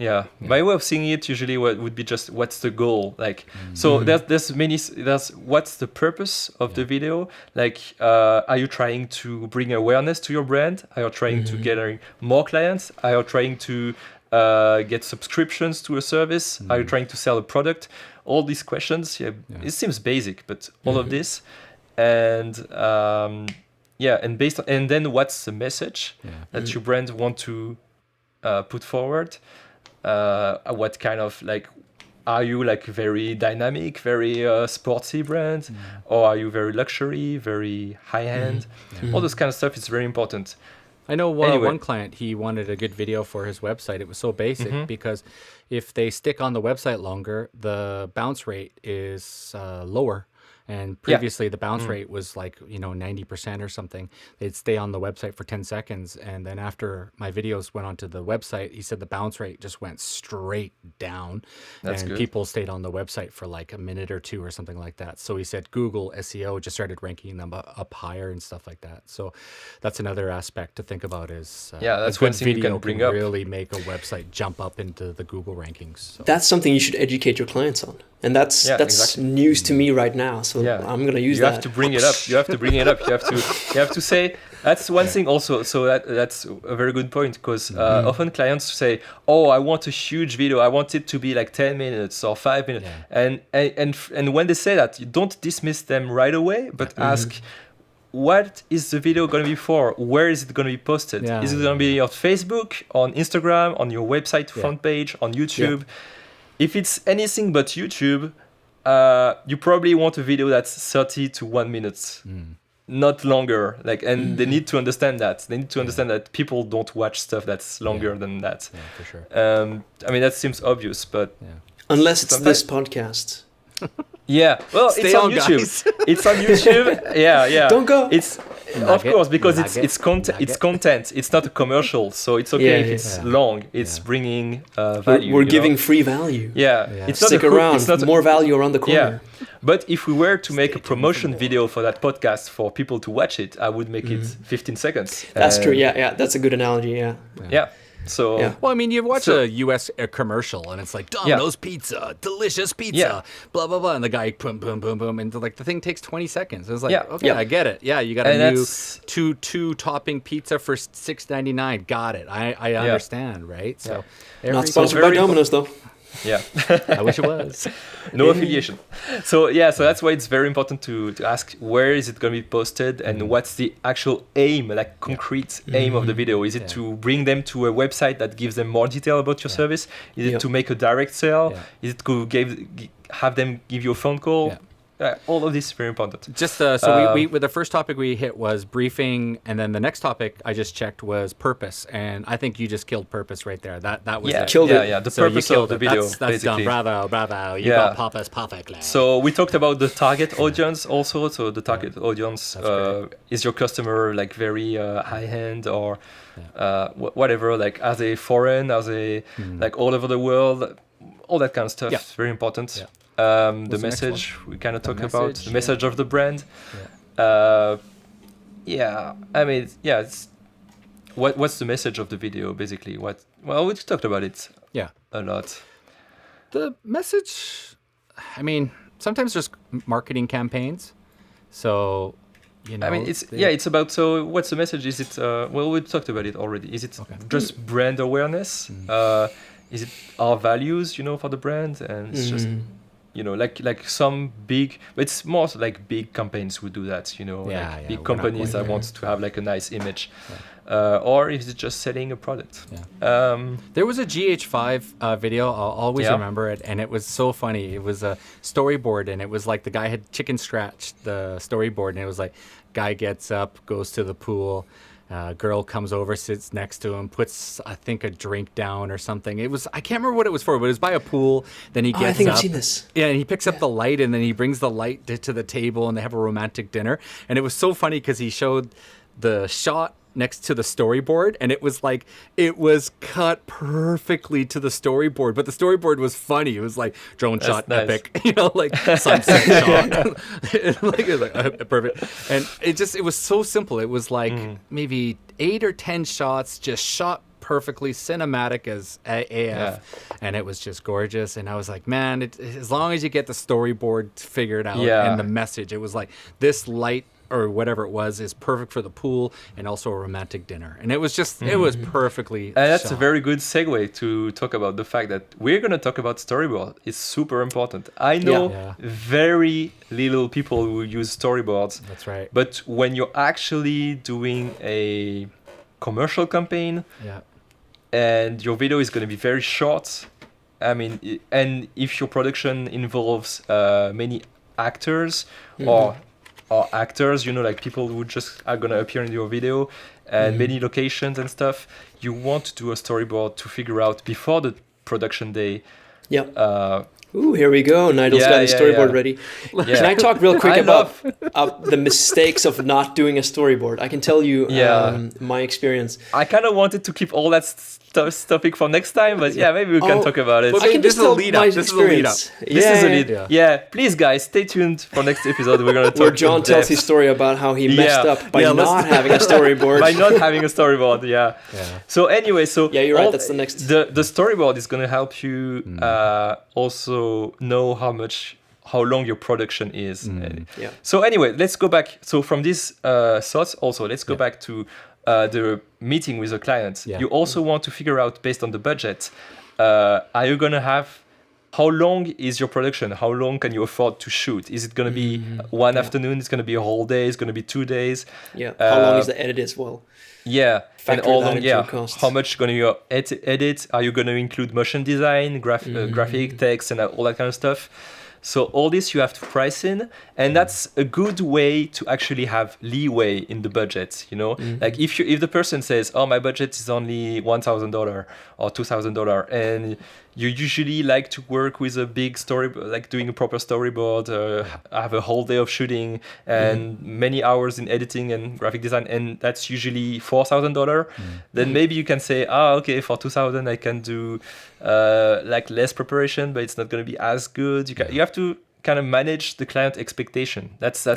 seeing it, usually what would be just what's the goal, like. So there's what's the purpose of the video, like are you trying to bring awareness to your brand? Are you trying to get more clients? Are you trying to get subscriptions to a service? Are you trying to sell a product? All these questions, it seems basic, but all of this, and and then what's the message that your brand want to put forward? What kind of like, are you like very dynamic, very sportsy brand, or are you very luxury, very high end? All this kind of stuff is very important. I know one client, he wanted a good video for his website. It was so basic because if they stick on the website longer, the bounce rate is lower. And previously the bounce rate was like, 90% or something. They'd stay on the website for 10 seconds. And then after my videos went onto the website, he said the bounce rate just went straight down. That's good. People stayed on the website for like a minute or two or something like that. So he said Google SEO just started ranking them up higher and stuff like that. So that's another aspect to think about is that's a good one thing you video can bring can up. really make a website jump up into the Google rankings. So. That's something you should educate your clients on. And that's exactly. news to me right now. So I'm going to use that. You have to bring it up. You have to bring it up. You have to say, that's one thing also. So that's a very good point, because often clients say, oh, I want a huge video. I want it to be like 10 minutes or 5 minutes. Yeah. And when they say that, you don't dismiss them right away, but ask, what is the video going to be for? Where is it going to be posted? Is it going to be on Facebook, on Instagram, on your website front page, on YouTube? Yeah. If it's anything but YouTube, you probably want a video that's 30 to 1 minute, not longer. Like, and they need to understand that. They need to understand that people don't watch stuff that's longer than that. Yeah, for sure. I mean, that seems obvious, but unless it's this podcast. Yeah, well, it's on YouTube. Guys. It's on YouTube. Yeah. Don't go. It's of course, because it's content. It's content. It's not a commercial, so it's okay if it's long. It's bringing value. We're giving free value. Yeah. It's not Stick around. It's not more value around the corner. Yeah. But if we were to make a promotion video for that podcast for people to watch it, I would make it 15 seconds. That's true. Yeah. That's a good analogy. Yeah. So well, I mean, you watch a U.S. commercial and it's like Domino's pizza, delicious pizza, blah blah blah, and the guy boom boom boom boom, and like the thing takes 20 seconds. It's like okay, I get it. Yeah, you got a new two topping pizza for $6.99. Got it. I understand, right? So not sponsored by Domino's though. Yeah. I wish it was. No affiliation. So that's why it's very important to ask, where is it going to be posted, and what's the actual aim, like concrete aim of the video? Is it to bring them to a website that gives them more detail about your service? Is it to make a direct sale? Is it to have them give you a phone call? All of this is very important. Just so we the first topic we hit was briefing, and then the next topic I just checked was purpose, and I think you just killed purpose right there. That was it. Killed it. Yeah. The purpose of the video. That's done. Bravo. You got purpose perfectly. So we talked about the target audience also. So the target audience is your customer like very high end or whatever. Like are they foreign? Are they like all over the world? All that kind of stuff is very important. Yeah. The message we kind of talked about, the message of the brand. Yeah, I mean, yeah. It's what's the message of the video basically? Well, we talked about it. Yeah, a lot. The message. I mean, sometimes there's marketing campaigns, so. I mean, it's about, so what's the message? Is it, well, we talked about it already. Is it just brand awareness? Is it our values, for the brand? And it's just, like some big, but it's more like big campaigns who do that, big companies that want to have like a nice image. Or is it just selling a product? There was a GH5 video, I'll always remember it, and it was so funny. It was a storyboard, and it was like the guy had chicken scratched the storyboard, and it was like, guy gets up, goes to the pool, girl comes over, sits next to him, puts, I think, a drink down or something. It was, I can't remember what it was for, but it was by a pool. Then he gets up. I think I've seen this. Yeah, and he picks up the light, and then he brings the light to the table, and they have a romantic dinner. And it was so funny because he showed the shot next to the storyboard, and it was cut perfectly to the storyboard, but the storyboard was funny. It was like drone shot, nice. Epic, like sunset shot. It was like perfect. And it was so simple. It was like maybe 8 or 10 shots just shot perfectly, cinematic as AF, and it was just gorgeous. And I was like, man, as long as you get the storyboard figured out and the message, it was like, this light or whatever it was is perfect for the pool and also a romantic dinner. And it was just, it was perfectly And that's shot. a very good segue to talk about the fact that we're going to talk about storyboard. It's super important. I know very little people who use storyboards. That's right. But when you're actually doing a commercial campaign and your video is going to be very short, I mean, and if your production involves many actors or actors, like people who just are gonna appear in your video and many locations and stuff, you want to do a storyboard to figure out before the production day. Ooh, here we go. Nigel's got his storyboard ready. Can I talk real quick about the mistakes of not doing a storyboard? I can tell you my experience. I kind of wanted to keep all that topic for next time, but maybe we can talk about it. I can just tell my experience. This is a lead. Yeah, please guys, stay tuned for next episode. We're gonna talk where John tells his story about how he messed up by not having a storyboard. By not having a storyboard, So anyway, you're right. That's the next. The storyboard is gonna help you also know how long your production is. So anyway, let's go back. So from these thoughts, also let's go back to the meeting with a client. You also want to figure out, based on the budget, are you gonna have, how long is your production? How long can you afford to shoot? Is it gonna be one afternoon? It's gonna be a whole day? It's gonna be 2 days? How long is the edit as well? And all long, how much gonna you edit? Are you gonna include motion design, graphic, text, and all that kind of stuff? So all this you have to price in, and that's a good way to actually have leeway in the budget. Like if the person says, "Oh, my budget is only $1,000 or $2,000," and you usually like to work with a big story, like doing a proper storyboard, have a whole day of shooting and many hours in editing and graphic design, and that's usually $4,000. Then maybe you can say, okay, for $2,000 I can do like less preparation, but it's not going to be as good. You have to kind of manage the client expectation. That's the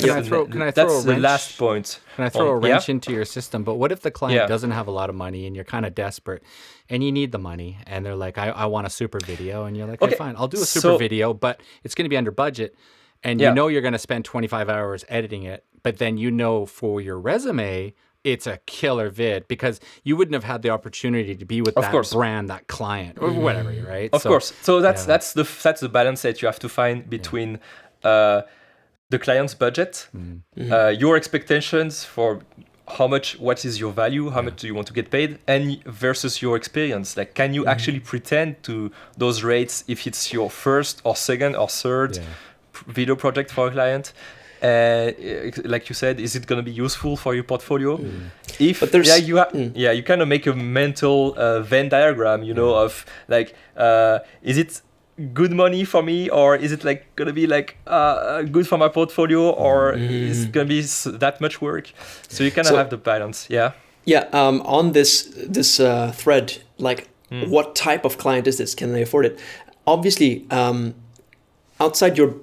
last point. Can I throw a wrench into your system? But what if the client doesn't have a lot of money and you're kind of desperate and you need the money and they're like, I want a super video, and you're like, okay, fine, I'll do a super video, but it's going to be under budget, and you know you're going to spend 25 hours editing it, but then for your resume it's a killer vid because you wouldn't have had the opportunity to be with that brand, that client, or whatever, right? Of course. So that's the balance that you have to find between the client's budget, your expectations for what is your value, how much do you want to get paid, and versus your experience. Like, can you actually pretend to those rates if it's your first or second or third video project for a client? Like you said, is it going to be useful for your portfolio? If you kind of make a mental Venn diagram, of like, is it good money for me, or is it like gonna be like good for my portfolio, or is it gonna be that much work? So you kind of have the balance. On this thread, like what type of client is this? Can they afford it? Obviously, outside your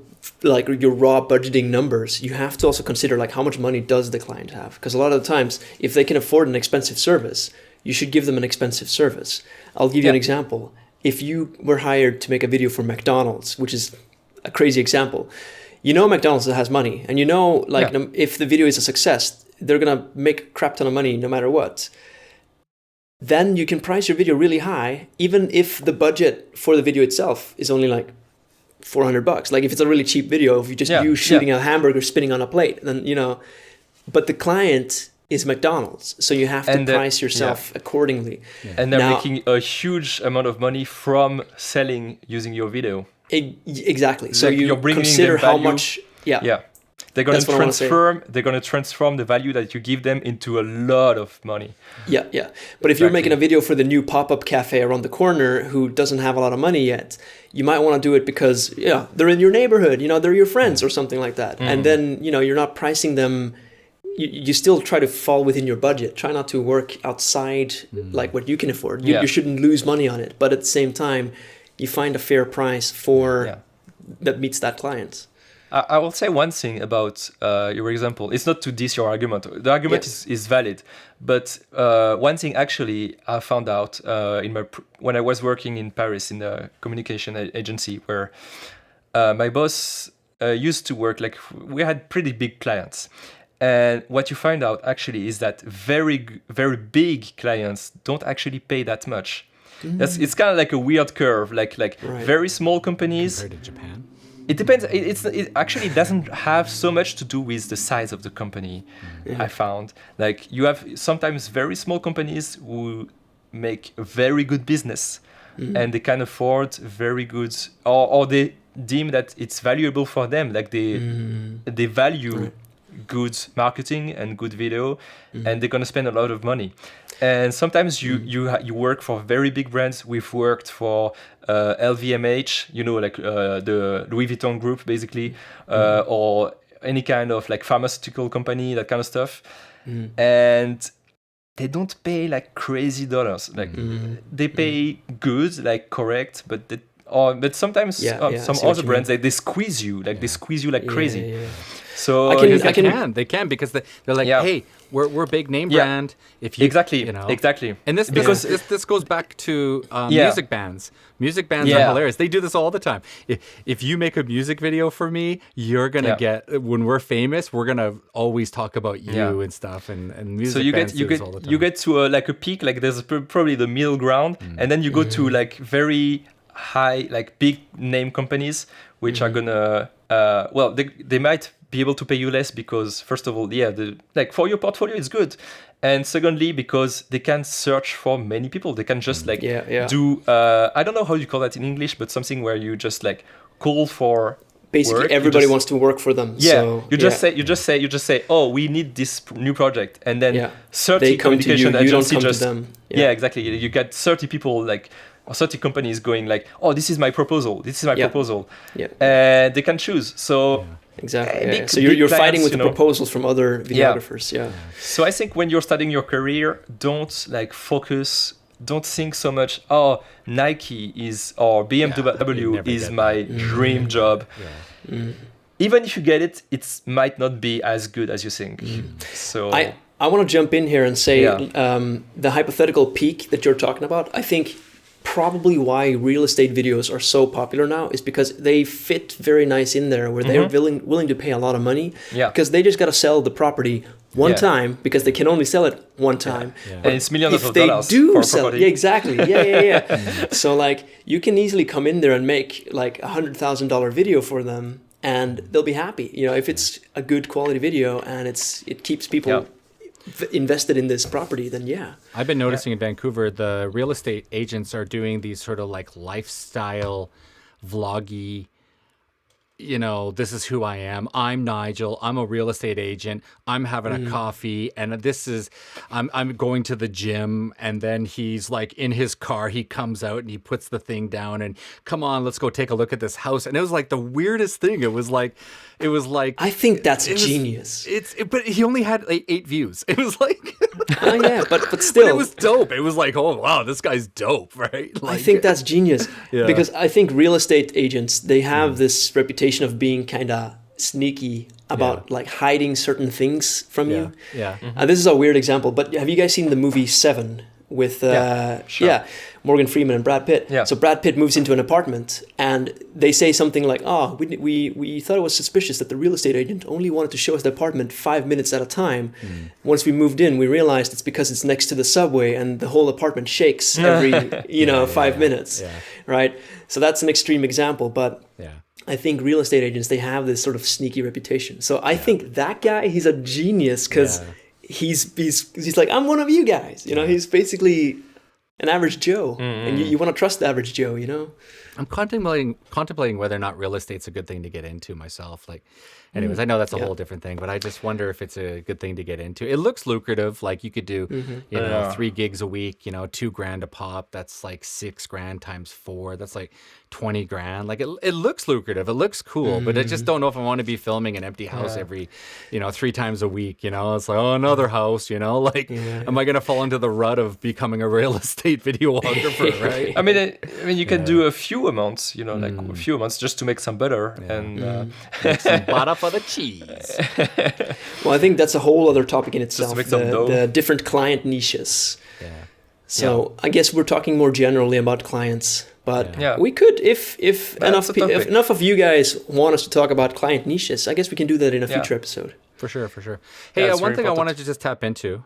like your raw budgeting numbers, you have to also consider like how much money does the client have? Because a lot of the times, if they can afford an expensive service, you should give them an expensive service. I'll give you an example. If you were hired to make a video for McDonald's, which is a crazy example, you know McDonald's has money, and you know like if the video is a success, they're gonna make a crap ton of money no matter what. Then you can price your video really high, even if the budget for the video itself is only like $400. Like if it's a really cheap video, if you just you shooting a hamburger spinning on a plate, then you know. But the client is McDonald's, so you have to price yourself accordingly. And they're making a huge amount of money from selling using your video. Exactly. So like you consider how much. They're going to transform the value that you give them into a lot of money. Yeah. But if you're making a video for the new pop-up cafe around the corner who doesn't have a lot of money yet, you might want to do it because they're in your neighborhood, they're your friends or something like that. And then, you're not pricing them. You still try to fall within your budget. Try not to work outside like what you can afford. You shouldn't lose money on it. But at the same time, you find a fair price for that meets that client. I will say one thing about your example. It's not to diss your argument. The argument is valid. But one thing actually I found out when I was working in Paris in a communication agency where my boss used to work, like we had pretty big clients. And what you find out actually is that very, very big clients don't actually pay that much. It's kind of like a weird curve, like very small companies. Compared to Japan? It depends. It actually doesn't have so much to do with the size of the company. I found like you have sometimes very small companies who make very good business, and they can afford very good, or they deem that it's valuable for them. Like they value good marketing and good video, and they're gonna spend a lot of money. And sometimes you work for very big brands. We've worked for LVMH, like the Louis Vuitton group, basically, or any kind of like pharmaceutical company, that kind of stuff. And they don't pay like crazy dollars. Like they pay good, like correct, but sometimes some other brands they squeeze you, like they squeeze you like crazy. So they can because they're like, hey, we're a big name brand. If you exactly. And this this goes back to music bands. Music bands are hilarious. They do this all the time. If you make a music video for me, you're gonna get, when we're famous, we're gonna always talk about you and stuff. And music bands do this all the time. You get to like a peak, like there's probably the middle ground, and then you go to like very high, like big name companies, which are gonna they might be able to pay you less because first of all, like for your portfolio it's good, and secondly because they can search for many people. They can just like do I don't know how you call that in English, but something where you just like call for basically work. Everybody wants to work for them. You just say, oh, we need this new project, and then 30 communication agencies just them. Exactly. You get 30 people like. Or 30 companies going like, oh, this is my proposal. And they can choose. So exactly. So you're fighting with the proposals from other videographers. So I think when you're starting your career, don't like focus. Don't think so much. Oh, Nike or BMW is my dream job. Even if you get it, it might not be as good as you think. So I want to jump in here and say the hypothetical peak that you're talking about. I think probably why real estate videos are so popular now is because they fit very nice in there where they're willing to pay a lot of money because they just got to sell the property one time because they can only sell it one time. And it's millions of dollars. If they do sell it, exactly. So like you can easily come in there and make like $100,000 video for them and they'll be happy. If it's a good quality video and it keeps people invested in this property, then I've been noticing in Vancouver, the real estate agents are doing these sort of like lifestyle vloggy, this is who I am. I'm Nigel. I'm a real estate agent. I'm having a coffee, and I'm going to the gym, and then he's like in his car. He comes out and he puts the thing down, and come on, let's go take a look at this house. And it was like the weirdest thing. It was like I think that's genius. But he only had like 8 views. It was like but still, but it was dope. It was like, oh wow, this guy's dope, right? Like, I think that's genius because I think real estate agents, they have this reputation reputation of being kind of sneaky about like hiding certain things from you. Yeah. This is a weird example, but have you guys seen the movie Seven with Morgan Freeman and Brad Pitt? Yeah. So Brad Pitt moves into an apartment, and they say something like, "Oh, we thought it was suspicious that the real estate agent only wanted to show us the apartment 5 minutes at a time. Once we moved in, we realized it's because it's next to the subway, and the whole apartment shakes every 5 minutes." Yeah. Right? So that's an extreme example, but I think real estate agents, they have this sort of sneaky reputation. So I think that guy, he's a genius because he's like, I'm one of you guys. You know, he's basically an average Joe, and you want to trust the average Joe. You know. I'm contemplating whether or not real estate's a good thing to get into myself. Like, anyways, I know that's a whole different thing, but I just wonder if it's a good thing to get into. It looks lucrative. Like you could do, 3 gigs a week, $2,000 a pop. That's like $6,000 times 4. That's like 20 grand. Like it looks lucrative. It looks cool, but I just don't know if I want to be filming an empty house every, 3 times a week. It's like, oh, another house. Like, am I gonna fall into the rut of becoming a real estate videographer? Right? I mean, you can do a few amounts, like a few amounts just to make some butter and make some butter for the cheese. Well, I think that's a whole other topic in itself. Just to make some dough. The different client niches. Yeah. So I guess we're talking more generally about clients, but Yeah. we could, if That's a topic. enough of you guys want us to talk about client niches, I guess we can do that in a future episode. For sure. Hey, it's one very thing I important. wanted to just tap into.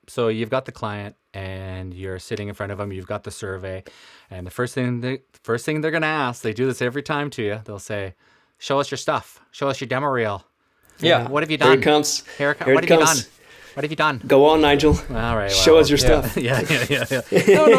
So you've got the client and you're sitting in front of them. You've got the survey, and the first thing they're gonna ask, they do this every time to you. They'll say, "Show us your stuff. Show us your demo reel. Yeah. What have you Here done? it comes. Here it what have you comes. done? What have you done?" Go on, Nigel. All right. Show us your stuff. Yeah.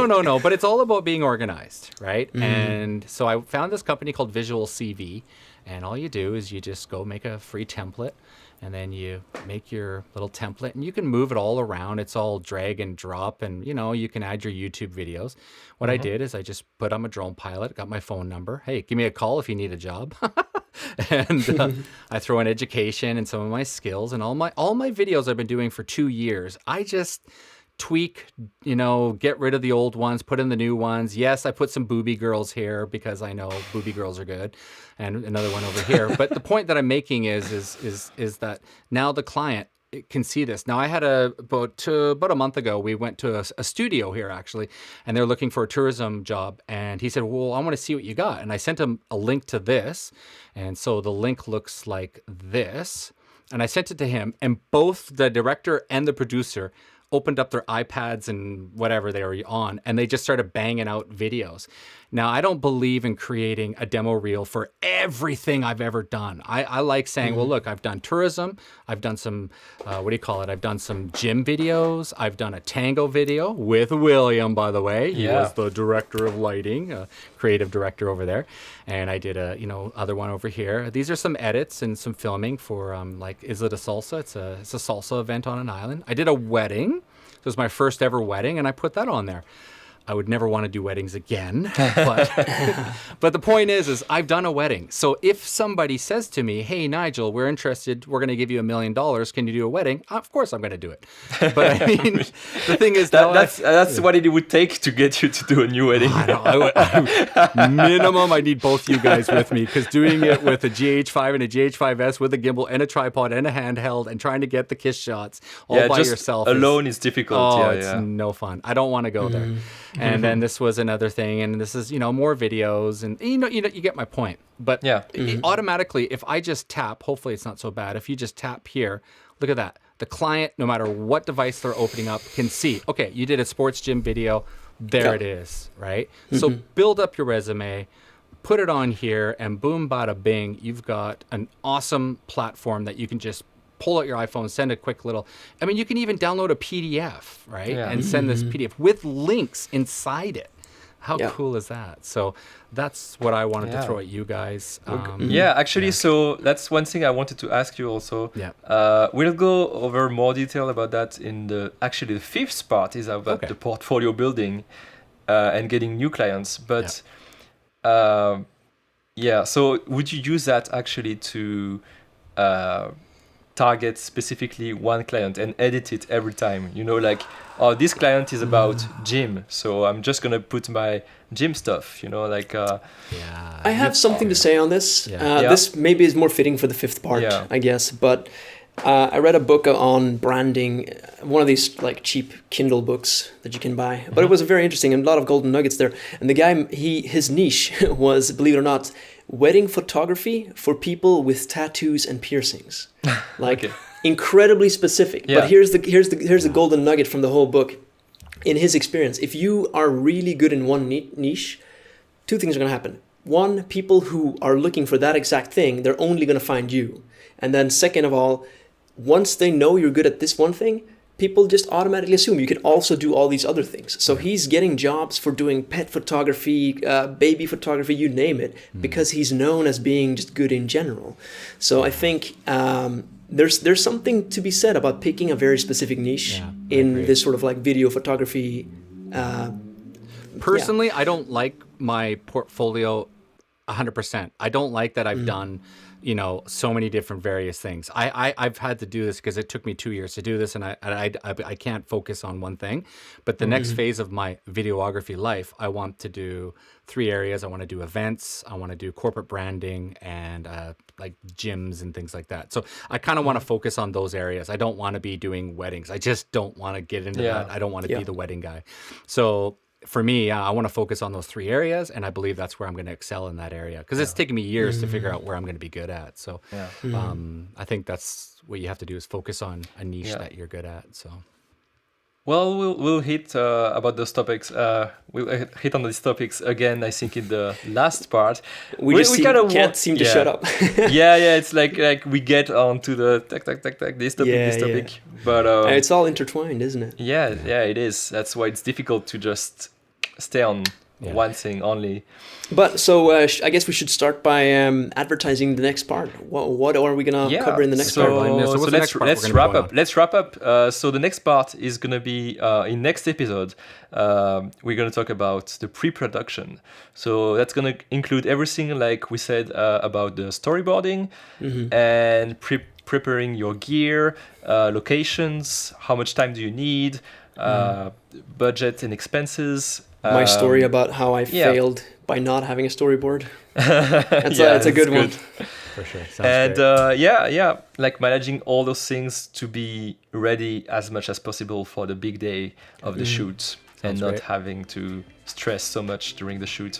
No. But it's all about being organized, right? And so I found this company called Visual CV, and all you do is you just go make a free template, and then you make your little template, and you can move it all around. It's all drag and drop, and you can add your YouTube videos. What I did is I just put on a drone pilot, got my phone number. Hey, give me a call if you need a job. And I throw in education and some of my skills, and all my videos I've been doing for 2 years. I just tweak, get rid of the old ones, put in the new ones. Yes, I put some booby girls here because I know booby girls are good, and another one over here. But the point that I'm making is that now the client can see this. Now I had about a month ago, we went to a studio here actually, and they're looking for a tourism job. And he said, "Well, I want to see what you got." And I sent him a link to this. And so the link looks like this. And I sent it to him, and both the director and the producer opened up their iPads and whatever they were on, and they just started banging out videos. Now, I don't believe in creating a demo reel for everything I've ever done. I like saying, well, look, I've done tourism. I've done some, I've done some gym videos. I've done a tango video with William, by the way. He was the director of lighting, creative director over there. And I did a, other one over here. These are some edits and some filming for, Is It a Salsa? It's a salsa event on an island. I did a wedding. It was my first ever wedding, and I put that on there. I would never want to do weddings again, but the point is I've done a wedding. So if somebody says to me, "Hey, Nigel, we're interested. We're going to give you $1 million. Can you do a wedding?" Of course, I'm going to do it. But I mean, the thing is that's what it would take to get you to do a new wedding. Minimum, I need both you guys with me, because doing it with a GH5 and a GH5S with a gimbal and a tripod and a handheld and trying to get the kiss shots all by just yourself alone is difficult. Oh, it's no fun. I don't want to go there. And then this was another thing, and this is more videos, and you get my point. But automatically, if I just tap, hopefully it's not so bad. If you just tap here, look at that. The client, no matter what device they're opening up, can see. Okay, you did a sports gym video. There it is, right? So build up your resume, put it on here, and boom, bada, bing, you've got an awesome platform that you can just pull out your iPhone, send a quick little, you can even download a PDF, right? Yeah. And send this PDF with links inside it. How cool is that? So that's what I wanted to throw at you guys. So that's one thing I wanted to ask you also. Yeah. We'll go over more detail about that in the fifth part is about the portfolio building and getting new clients. But so would you use that actually to target specifically one client and edit it every time. You know, like, oh, this client is about gym, so I'm just gonna put my gym stuff. You know, like. I have something to say on this. This maybe is more fitting for the fifth part, I guess. But I read a book on branding, one of these like cheap Kindle books that you can buy. But it was very interesting and a lot of golden nuggets there. And the guy, his niche was, believe it or not, wedding photography for people with tattoos and piercings. Like incredibly specific. But here's the golden nugget from the whole book. In his experience, if you are really good in one niche, two things are going to happen. One, people who are looking for that exact thing, they're only going to find you. And then second of all, once they know you're good at this one thing, people just automatically assume you can also do all these other things. So he's getting jobs for doing pet photography, baby photography, you name it, because he's known as being just good in general. So I think there's something to be said about picking a very specific niche in this sort of like video photography. Personally, I don't like my portfolio 100%. I don't like that I've done, so many different various things. I've had to do this because it took me 2 years to do this, and I can't focus on one thing. But the next phase of my videography life, I want to do 3 areas. I want to do events, I want to do corporate branding, and like gyms and things like that. So I kind of want to focus on those areas. I don't want to be doing weddings. I just don't want to get into that. I don't want to be the wedding guy. So for me, I want to focus on those 3 areas, and I believe that's where I'm going to excel in that area, because it's taken me years to figure out where I'm going to be good at. So I think that's what you have to do, is focus on a niche that you're good at. So. Well, we'll hit about those topics. We'll hit on these topics again, I think, in the last part. We can't seem to shut up. It's like we get on to the this topic. But it's all intertwined, isn't it? Yeah, it is. That's why it's difficult to just stay on one thing only. But so I guess we should start by advertising the next part. What are we gonna cover in the next part? So let's wrap up. So the next part is gonna be in next episode. We're gonna talk about the pre-production. So that's gonna include everything like we said about the storyboarding and preparing your gear, locations, how much time do you need, budget and expenses. My story about how I failed by not having a storyboard. That's a good one. For sure. Sounds great. Like managing all those things to be ready as much as possible for the big day of the shoot and not having to stress so much during the shoot.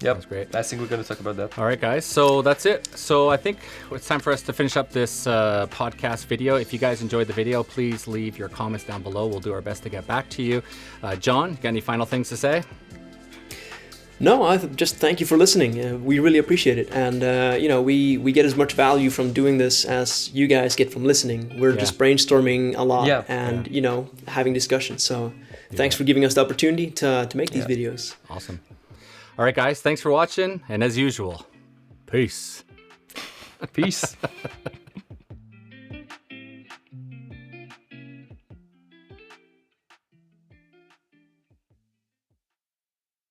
Yep, that's great. I think we're going to talk about that. All right, guys. So that's it. So I think it's time for us to finish up this podcast video. If you guys enjoyed the video, please leave your comments down below. We'll do our best to get back to you. John, got any final things to say? No, I just thank you for listening. We really appreciate it. And, we get as much value from doing this as you guys get from listening. We're just brainstorming a lot and, having discussions. So thanks for giving us the opportunity to make these videos. Awesome. All right, guys, thanks for watching. And as usual, peace. Peace.